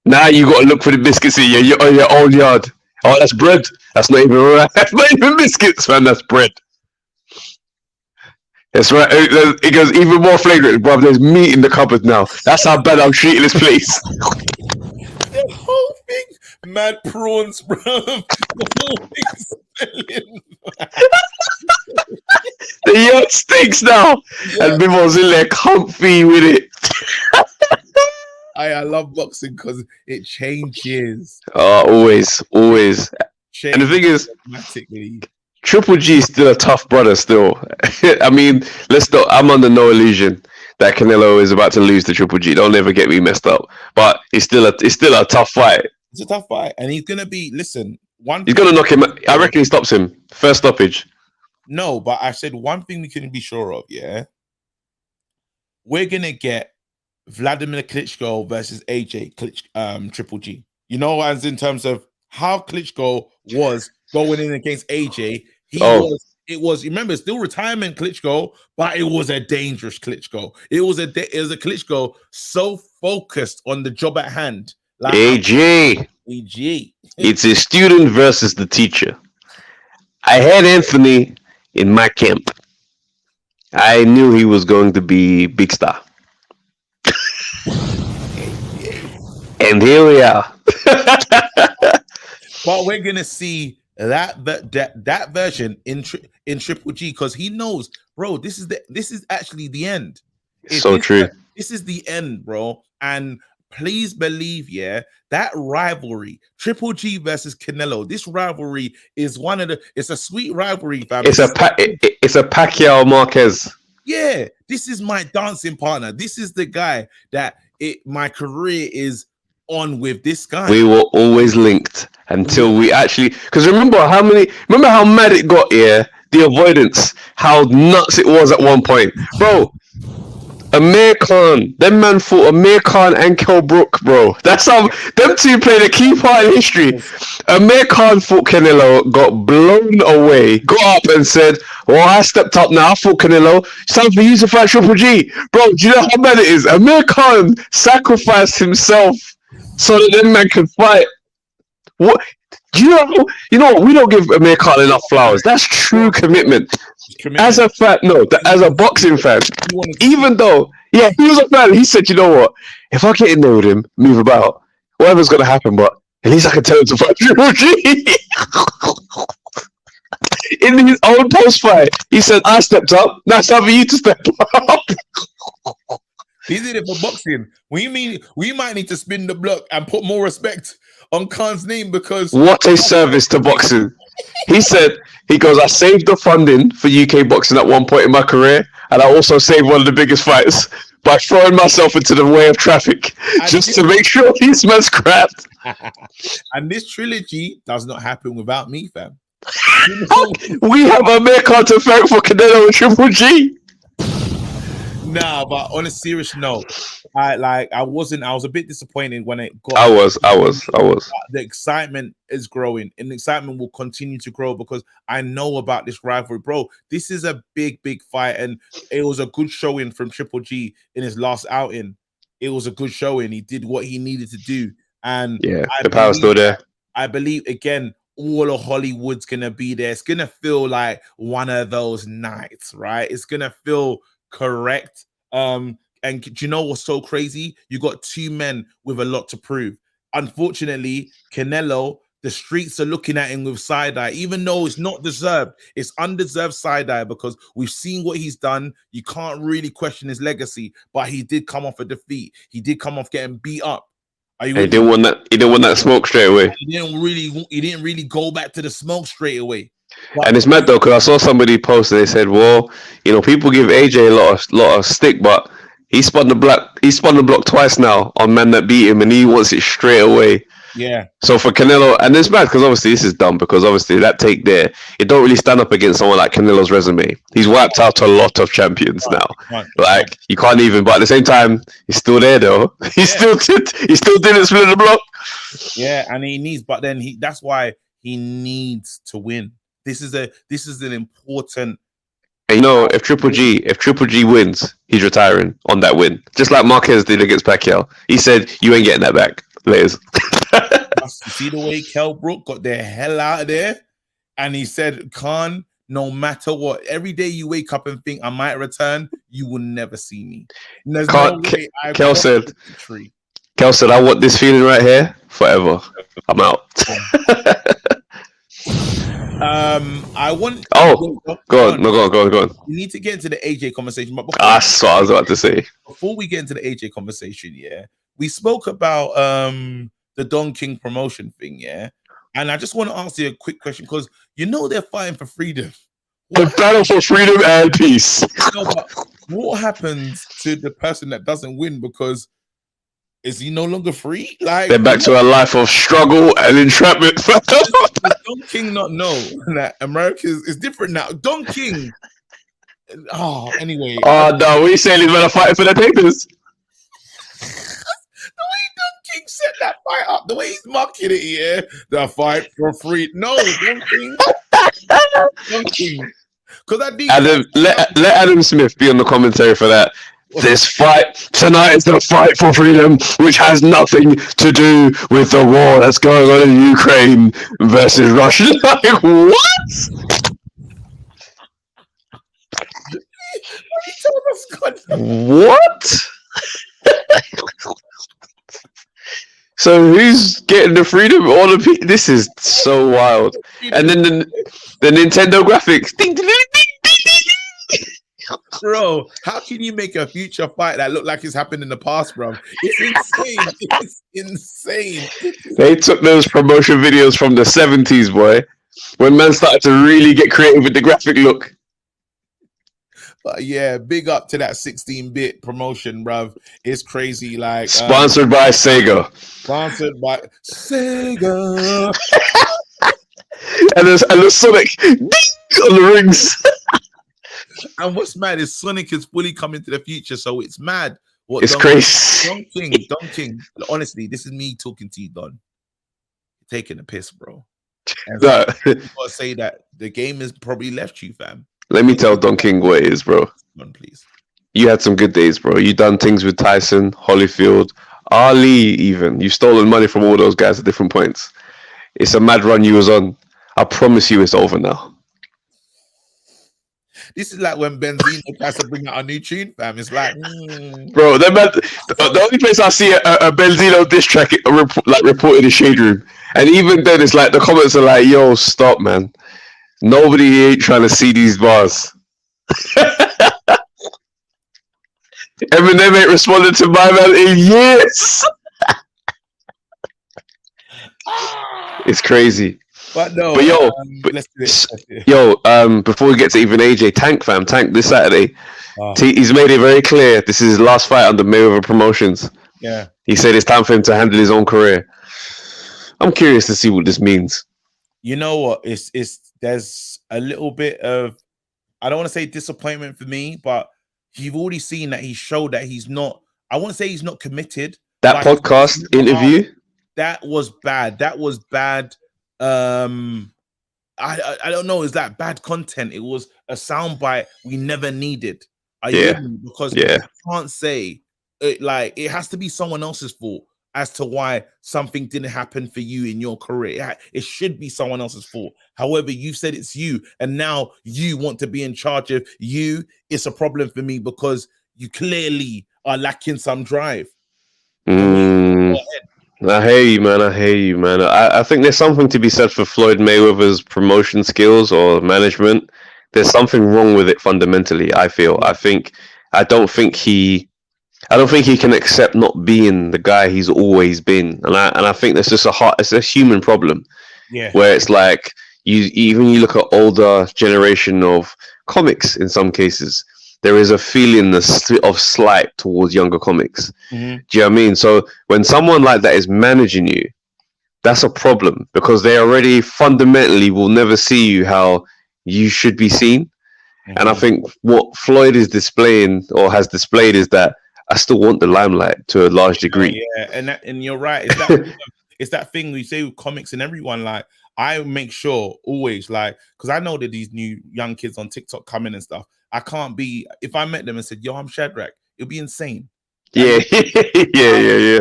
Now you got to look for the biscuits in your own yard. Oh, that's bread. That's not even rice. That's not even biscuits, man. That's bread. That's right. It goes even more flagrant, bro. There's meat in the cupboard now. That's how bad I'm treating this place. The whole thing, mad prawns, bro. The whole thing's smelling. The yacht stinks now, and Bivol's in there comfy with it. I love boxing because it changes. Oh, always. And the thing is, Automatically. Triple G is still a tough brother. Still, I mean, let's not. I'm under no illusion that Canelo is about to lose to Triple G. Don't ever get me messed up. But it's still a tough fight. It's a tough fight, and he's gonna be. Listen, He's gonna knock him. I reckon he stops him first stoppage. No, but I said one thing we can be sure of. Yeah, we're gonna get Vladimir Klitschko versus AJ Triple G. You know, as in terms of how Klitschko was going in against AJ, it was. Remember, still retirement Klitschko, but it was a dangerous Klitschko. It was a Klitschko so focused on the job at hand. Like AJ, it's a student versus the teacher. I had Anthony in my camp. I knew he was going to be big star. And here we are. But we're gonna see that version in Triple G, because he knows, bro. This is actually the end. So true. This is the end, bro. And please believe, yeah, that rivalry, Triple G versus Canelo. This rivalry is it's a sweet rivalry, fam. It's a Pacquiao Marquez. Yeah, this is my dancing partner. This is the guy that my career is on with. This guy. We were always linked until we actually, because remember how mad it got here, the avoidance, how nuts it was at one point, bro. Amir Khan, them man fought Amir Khan and Kell Brook, bro. That's how them two played a key part in history. Amir Khan fought Canelo, got blown away, got up and said, "Well, I stepped up now. I fought Canelo. It's time for you to fight Triple G, bro." Do you know how bad it is? Amir Khan sacrificed himself so that them man could fight. What? You know, we don't give Amir Khan enough flowers. That's true commitment. As a fan, as a boxing fan, even though, yeah, he was a fan, he said, you know what? If I get in there with him, move about, whatever's gonna happen, but at least I can tell him to fight Triple G. In his own post fight, he said, "I stepped up. Now it's time for you to step up." He did it for boxing. We might need to spin the block and put more respect on Khan's name, because what a service to boxing. He goes, "I saved the funding for UK boxing at one point in my career, and I also saved one of the biggest fights by throwing myself into the way of traffic just to make sure these men scrapped." And this trilogy does not happen without me, fam. We have Amir Khan to thank for Canelo and Triple G. Nah, but on a serious note, I was a bit disappointed when it got. I was. The excitement is growing, and the excitement will continue to grow because I know about this rivalry, bro. This is a big fight, and it was a good showing from Triple G in his last outing. It was a good showing. He did what he needed to do, and yeah, the power's still there. I believe again, all of Hollywood's gonna be there. It's gonna feel like one of those nights, right? It's gonna feel correct. And do you know what's so crazy? You got two men with a lot to prove. Unfortunately, Canelo, the streets are looking at him with side eye, even though it's not deserved. It's undeserved side eye because we've seen what he's done. You can't really question his legacy, but he did come off a defeat. He did come off getting beat up. He didn't want that smoke straight away. He didn't really go back to the smoke straight away. But, and it's mad though, because I saw somebody post and they said, "Well, people give AJ a lot of stick, but he spun the block twice now on men that beat him, and he wants it straight away." Yeah. So for Canelo, and it's bad because obviously this is dumb because obviously that take there, it don't really stand up against someone like Canelo's resume. He's wiped out a lot of champions now. You can't even. But at the same time, he's still there though. He still didn't split the block. Yeah, and he needs. But then that's why he needs to win. This is an important. And if Triple G wins, he's retiring on that win, just like Marquez did against Pacquiao. He said, "You ain't getting that back, Liz." You see the way Kell Brook got the hell out of there, and he said, "Khan, no matter what, every day you wake up and think I might return, you will never see me." Kell said, "I want this feeling right here forever. I'm out." I want. Go on. We need to get into the AJ conversation, but that's what I was about to say. Before we get into the AJ conversation, yeah, we spoke about the Don King promotion thing, yeah, And I just want to ask you a quick question because you know they're fighting for freedom. The battle for freedom and peace. No, but what happens to the person that doesn't win? Because is he no longer free? Like They're back to a life of struggle and entrapment. does Don King not know that America is different now? Don King. Oh, anyway. Oh no, what are you saying? He's gonna fight for the papers. The way Don King set that fight up, the way he's mocking it here, the fight for free. No, Don King. Don King. Because I think Adam, let Adam Smith be on the commentary for that. This fight tonight is the fight for freedom, which has nothing to do with the war that's going on in Ukraine versus Russia. Like, what? What? So who's getting the freedom? All the people. This is so wild. And then the Nintendo graphics. Ding, ding, ding, ding, ding. Bro, how can you make a future fight that look like it's happened in the past, bro? It's insane. It's insane. They took those promotion videos from the 70s, boy, when man started to really get creative with the graphic look. But yeah, big up to that 16-bit promotion, bruv. It's crazy. Like sponsored by Sega. Sponsored by Sega. and the Sonic ding, on the rings. And what's mad is Sonic is fully coming to the future, so it's mad. What it's crazy. Don King. Honestly, this is me talking to you, Don. You're taking a piss, bro. And so I gotta say that the game has probably left you, fam. Let me tell Don King what it is, bro. Come on, please. You had some good days, bro. You done things with Tyson, Holyfield, Ali, even. You've stolen money from all those guys at different points. It's a mad run you was on. I promise you it's over now. This is like when Benzino tries to bring out a new tune, fam. It's like, bro, the only place I see a Benzino diss track reported is Shade Room, and even then it's like the comments are like, "Yo, stop, man. Nobody ain't trying to see these bars." Eminem ain't responded to my man in years. It's crazy. But no, but yo, let's do it. Yo, before we get to even AJ, Tank this Saturday, he's made it very clear this is his last fight under Mayweather Promotions. Yeah, he said it's time for him to handle his own career. I'm curious to see what this means. You know what? There's a little bit of, I don't want to say disappointment for me, but you've already seen that he showed that he's not. I won't say he's not committed. That podcast interview, that was bad. That was bad. I don't know, is that bad content? It was a soundbite we never needed. Because I can't say it, like it has to be someone else's fault as to why something didn't happen for you in your career. It should be someone else's fault. However, you said it's you, and now you want to be in charge of you. It's a problem for me because you clearly are lacking some drive. I hear you, man. I think there's something to be said for Floyd Mayweather's promotion skills or management. There's something wrong with it fundamentally, I feel. I don't think he can accept not being the guy he's always been. And I think that's just it's a human problem. Yeah. Where it's like you look at older generation of comics in some cases, there is a feeling of slight towards younger comics. Mm-hmm. Do you know what I mean? So when someone like that is managing you, that's a problem because they already fundamentally will never see you how you should be seen. Mm-hmm. And I think what Floyd is displaying or has displayed is that I still want the limelight to a large degree. Oh, yeah, and you're right. It's that thing we say with comics and everyone. Like I make sure always, like, because I know that these new young kids on TikTok come in and stuff. I can't be, if I met them and said, "Yo, I'm Shadrach," it'd be insane. Yeah.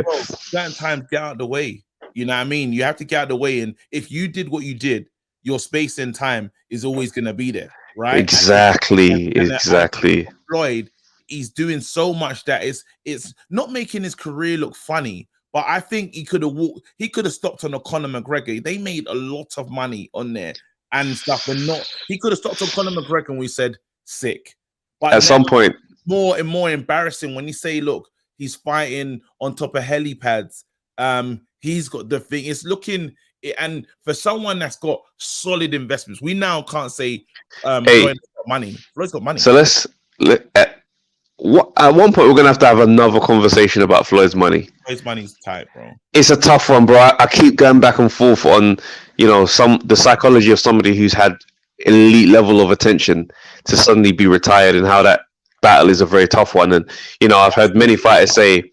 Bro, certain times get out of the way. You know what I mean? You have to get out of the way, and if you did what you did, your space and time is always gonna be there, right? Exactly. Floyd, he's doing so much that it's not making his career look funny. But I think he could have stopped on a Conor McGregor. They made a lot of money on there and stuff, and he could have stopped on Conor McGregor and we said sick. But at some point, more and more embarrassing when you say, look, he's fighting on top of helipads. He's got the thing. And for someone that's got solid investments, we now can't say Hey, Floyd's got money. Floyd's got money. so at one point we're gonna have to have another conversation about Floyd's money. Floyd's money's tight, bro. It's a tough one, bro. I keep going back and forth on, the psychology of somebody who's had elite level of attention to suddenly be retired, and how that battle is a very tough one. And I've heard many fighters say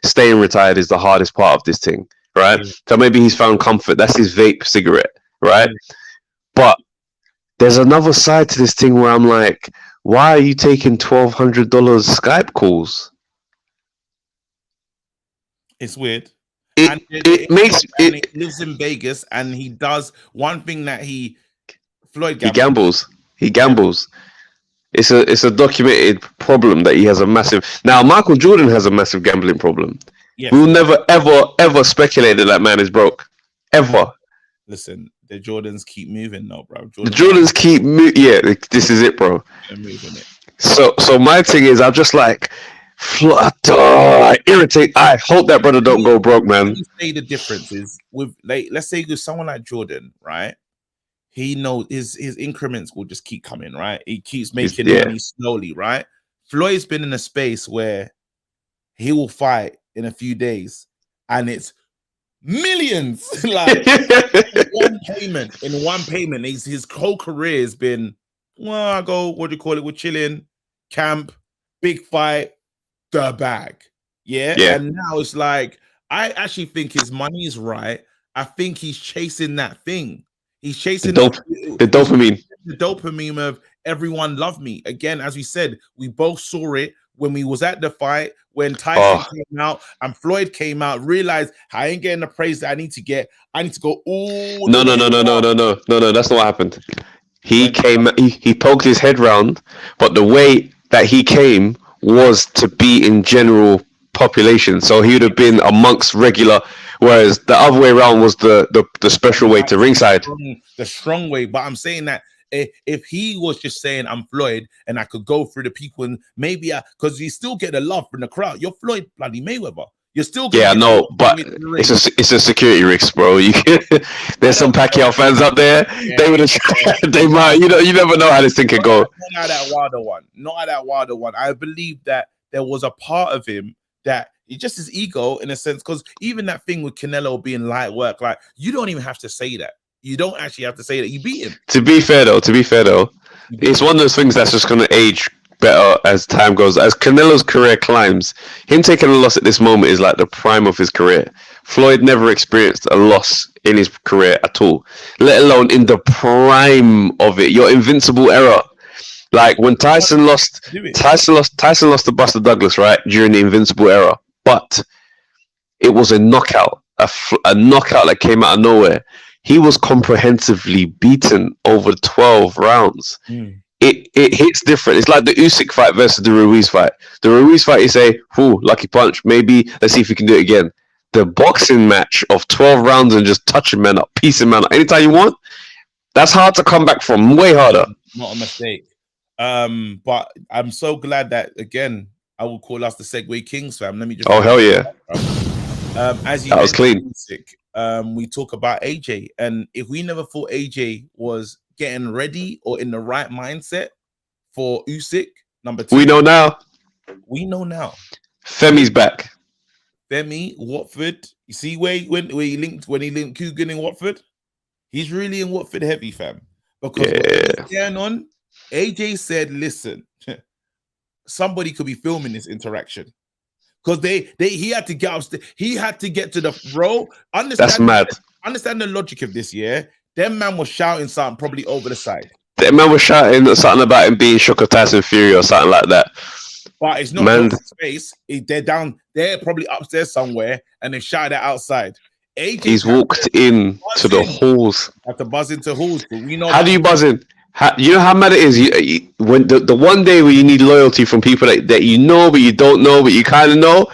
staying retired is the hardest part of this thing, right? So maybe he's found comfort. That's his vape cigarette, right? But there's another side to this thing where I'm like, why are you taking $1,200 Skype calls? It's weird. It makes he lives in Vegas, and he does one thing that Floyd gambles. He gambles. It's a documented problem that he has a massive. Now Michael Jordan has a massive gambling problem. Yes. We'll never ever speculate that man is broke. Ever. Listen, the Jordans keep moving now, bro. The Jordans keep moving. Yeah, this is it, bro. They're moving it. So my thing is, I'm just like, irritate. I hope that brother don't go broke, man. Say the difference is with, like, let's say with someone like Jordan, right? He knows his increments will just keep coming, right? He keeps making money slowly, right? Floyd's been in a space where he will fight in a few days, and it's millions. Like in one payment. His whole career has been, well, I go, what do you call it? We're chilling, camp, big fight, the bag. Yeah. And now it's like, I actually think his money is right. I think he's chasing that thing. He's chasing the dopamine. The dopamine of everyone love me. Again, as we said, we both saw it when we was at the fight, when Tyson came out and Floyd came out, realized I ain't getting the praise that I need to get. I need to go all No, that's not what happened. He came, he poked his head round, but the way that he came was to be in general population. So he would have been amongst regular, whereas the other way around was the special way to ringside. The strong way. But I'm saying that if he was just saying I'm Floyd and I could go through the people, and maybe because you still get the love from the crowd. You're Floyd bloody Mayweather. You're still no, but it's a security risk, bro. There's some Pacquiao fans up there. They would have. They might. You never know how this thing could go. Not at that Wilder one. I believe that there was a part of him that it's just his ego, in a sense, because even that thing with Canelo being light work, like, you don't even have to say that. You don't actually have to say that. You beat him. To be fair though, it's one of those things that's just going to age better as time goes. As Canelo's career climbs, him taking a loss at this moment is like the prime of his career. Floyd never experienced a loss in his career at all, let alone in the prime of it. Your invincible era. Like when Tyson lost to Buster Douglas, right, during the Invincible era, but it was a knockout, a knockout that came out of nowhere. He was comprehensively beaten over 12 rounds. It hits different. It's like the Usyk fight versus the Ruiz fight. The Ruiz fight, you say, "Ooh, lucky punch. Maybe let's see if we can do it again." The boxing match of 12 rounds and just touching man up, piecing man up anytime you want, that's hard to come back from. Way harder. Not a mistake. But I'm so glad that, again, I will call us the Segway Kings, fam. Let me just. Oh, hell yeah. As you that was clean. We talk about AJ, and if we never thought AJ was getting ready or in the right mindset for Usyk, number 2, we know now. Femi's back. Femi, Watford. You see where he linked Coogan in Watford? He's really in Watford heavy, fam. Because what's going on? AJ said, "Listen, somebody could be filming this interaction." Because he had to get upstairs. He had to get to the bro. That's mad. Understand the logic of this, yeah? Them man was shouting something probably over the side. That man was shouting something about him being shook of Tyson Fury or something like that. But it's not space. They're down. They're probably upstairs somewhere, and they shouted outside. He's walked in to the halls. Have to buzz into halls. But we know. How do you buzz in? You know how mad it is when the one day where you need loyalty from people that you know but you don't know but you kind of know.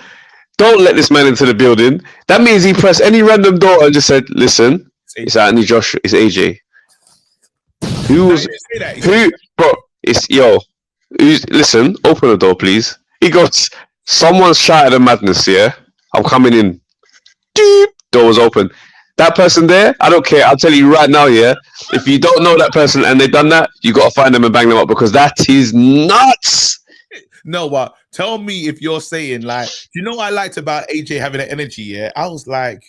Don't let this man into the building. That means he pressed any random door and just said, "Listen, it's Anthony Joshua, it's AJ." Bro? Listen, open the door, please. He goes, "Someone's shouted a madness, yeah? I'm coming in." Deep. Door was open. That person there, I don't care. I'll tell you right now, yeah. If you don't know that person and they've done that, you got to find them and bang them up because that is nuts. No, but tell me if you're saying like, you know what I liked about AJ having that energy? Yeah, I was like,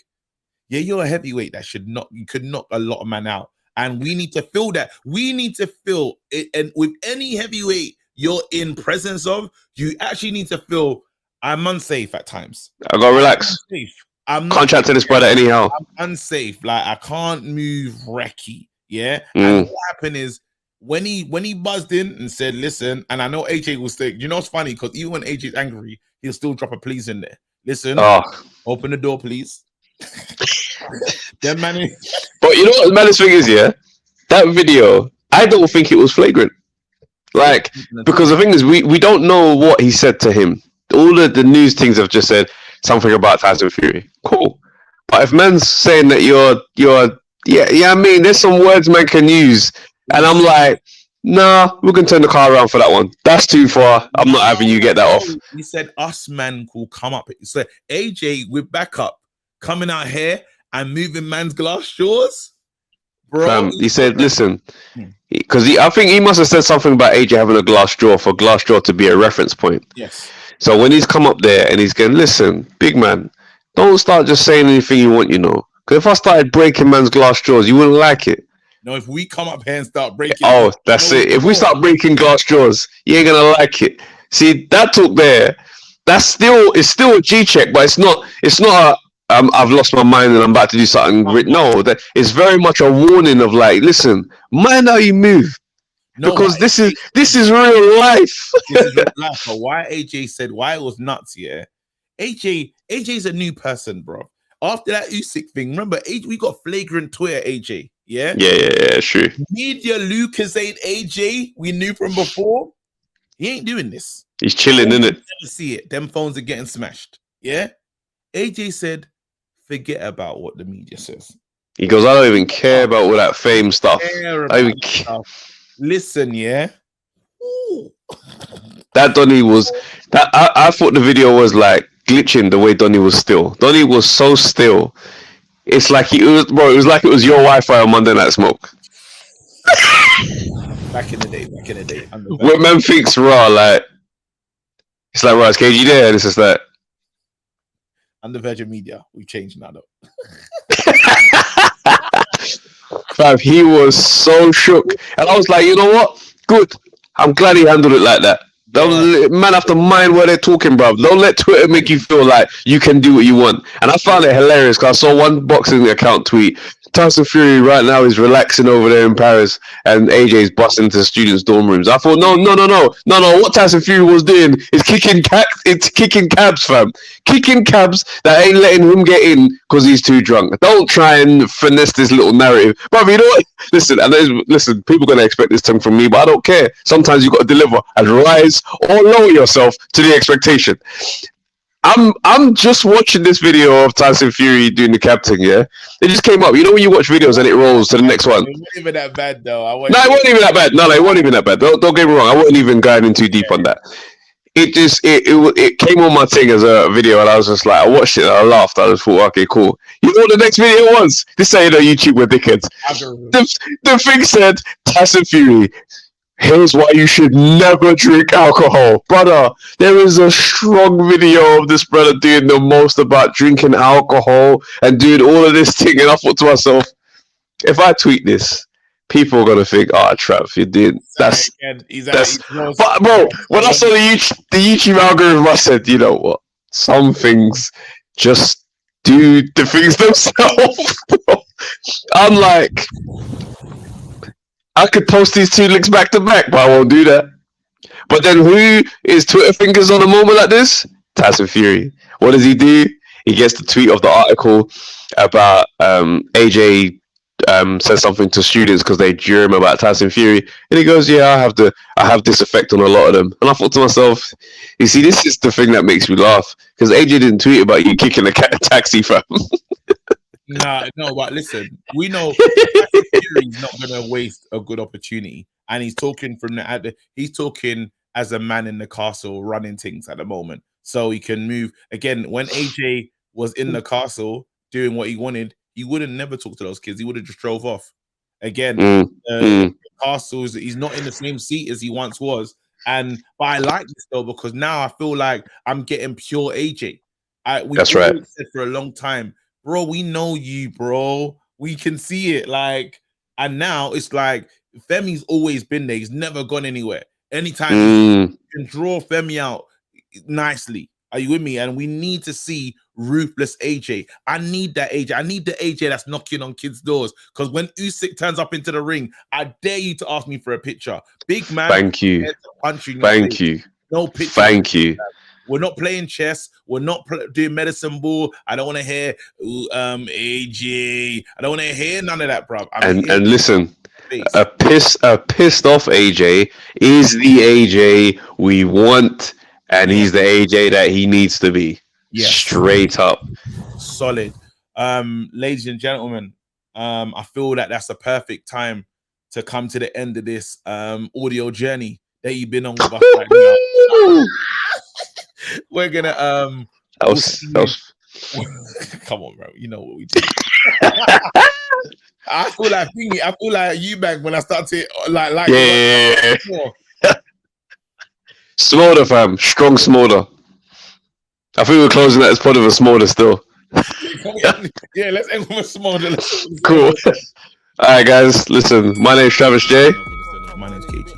yeah, you're a heavyweight that you could knock a lot of man out, and we need to feel that. We need to feel it, and with any heavyweight you're in presence of, you actually need to feel I'm unsafe at times. I gotta relax. I'm not contract to this brother anyhow. I'm unsafe. Like I can't move Reki. Yeah. And what happened is when he buzzed in and said, listen, and I know AJ will say, you know it's funny because even when AJ's angry, he'll still drop a please in there. Listen, open the door, please. But you know what the maddest thing is, yeah? That video, I don't think it was flagrant. Like, because the thing is, we don't know what he said to him. All of the news things have just said something about Tyson Fury. Cool. But if man's saying that I mean, there's some words man can use. And I'm like, nah, we can turn the car around for that one. That's too far. I'm not having you get that off. He said us man will come up. He said AJ with backup coming out here and moving man's glass shores. Bro, he said, listen, because I think he must have said something about AJ having a glass jaw for glass jaw to be a reference point. Yes. So when he's come up there and he's going, listen, big man, don't start just saying anything you want, you know. Because if I started breaking man's glass jaws, you wouldn't like it. No, if we come up here and start breaking... Oh, that's it. If we start breaking glass jaws, you ain't going to like it. See, that talk there, it's still a G-check, but it's not I've lost my mind and I'm about to do something. No, that it's very much a warning of like, listen, mind how you move. No, because this is real life. This is real life. But why AJ said why it was nuts, yeah? AJ's a new person, bro. After that Usyk thing, remember, we got flagrant Twitter AJ, yeah? Yeah, sure. Media Lucasade AJ, we knew from before. He ain't doing this. He's chilling, innit? Never see it. Them phones are getting smashed. Yeah? AJ said, forget about what the media says. He goes, I don't even care about all that fame stuff. I even care. Listen, yeah. Ooh. That Donny was that I thought the video was like glitching the way Donny was still. Donny was so still. It's like it was like it was your Wi-Fi on Monday Night Smoke. Back in the day. When man thinks raw, like it's like Raz KG there, and it's just like under Virgin Media, we've changed now though. Fam, he was so shook, and I was like, you know what? Good. I'm glad he handled it like that. Man have to mind what they're talking, bro. Don't let Twitter make you feel like you can do what you want. And I found it hilarious because I saw one boxing account tweet. Tyson Fury right now is relaxing over there in Paris, and AJ's busting into students' dorm rooms. I thought, no. What Tyson Fury was doing is kicking cabs, fam. Kicking cabs that ain't letting him get in because he's too drunk. Don't try and finesse this little narrative, bro. You know what? Listen. People gonna expect this thing from me, but I don't care. Sometimes you got to deliver and rise or lower yourself to the expectation. I'm just watching this video of Tyson Fury doing the cab thing, yeah? It just came up. You know when you watch videos and it rolls to the next one? It wasn't even that bad, though. No, it wasn't even that bad. No, it wasn't even that bad. Don't get me wrong. I wasn't even going in too deep on that. It came on my thing as a video, and I was just like, I watched it and I laughed. I just thought, okay, cool. You know what the next video was? This ain't on YouTube with dickheads. The thing said, Tyson Fury, here's why you should never drink alcohol. Brother, there is a strong video of this brother doing the most about drinking alcohol and doing all of this thing. And I thought to myself, if I tweet this, people are going to think, Trav, you did. But bro, when I saw the YouTube algorithm, I said, you know what? Some things just do the things themselves. I'm like, I could post these two links back to back, but I won't do that. But then who is Twitter fingers on a moment like this? Tyson Fury. What does he do? He gets the tweet of the article about AJ says something to students because they jeer him about Tyson Fury, and he goes, "Yeah, I have this effect on a lot of them." And I thought to myself, you see, this is the thing that makes me laugh because AJ didn't tweet about you kicking a taxi, fam. No, but listen, we know Fury's not going to waste a good opportunity, and he's talking he's talking as a man in the castle running things at the moment, so he can move again. When AJ was in the castle doing what he wanted, he would have never talked to those kids. He would have just drove off. Again, Castles, he's not in the same seat as he once was. But I like this though, because now I feel like I'm getting pure AJ. That's right. Said for a long time, bro, we know you, bro. We can see it. Like, and now it's like Femi's always been there. He's never gone anywhere. Anytime you can draw Femi out nicely. Are you with me? And we need to see ruthless AJ. I need that AJ. I need the AJ that's knocking on kids' doors. Because when Usyk turns up into the ring, I dare you to ask me for a picture. Big man. Thank you. Thank you. No picture. Thank you. We're not playing chess. We're not doing medicine ball. I don't want to hear AJ. I don't want to hear none of that, bro. And listen, a pissed off AJ is the AJ we want, and he's the AJ that he needs to be. Yes. Straight up. Solid. Ladies and gentlemen, I feel that that's a perfect time to come to the end of this audio journey that you've been on with us right now. We're gonna that was come on, bro. You know what we do. I feel like you back when I start to like yeah. Smolder, fam, strong Smolder. I think we're closing that as part of a Smolder still. Yeah, let's end with a Smolder. Cool. All right, guys. Listen, my name's Travis J. My name's KT.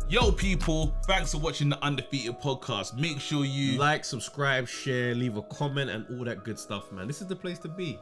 Yo, people, thanks for watching the Undefeated podcast. Make sure you like, subscribe, share, leave a comment, and all that good stuff, man. This is the place to be.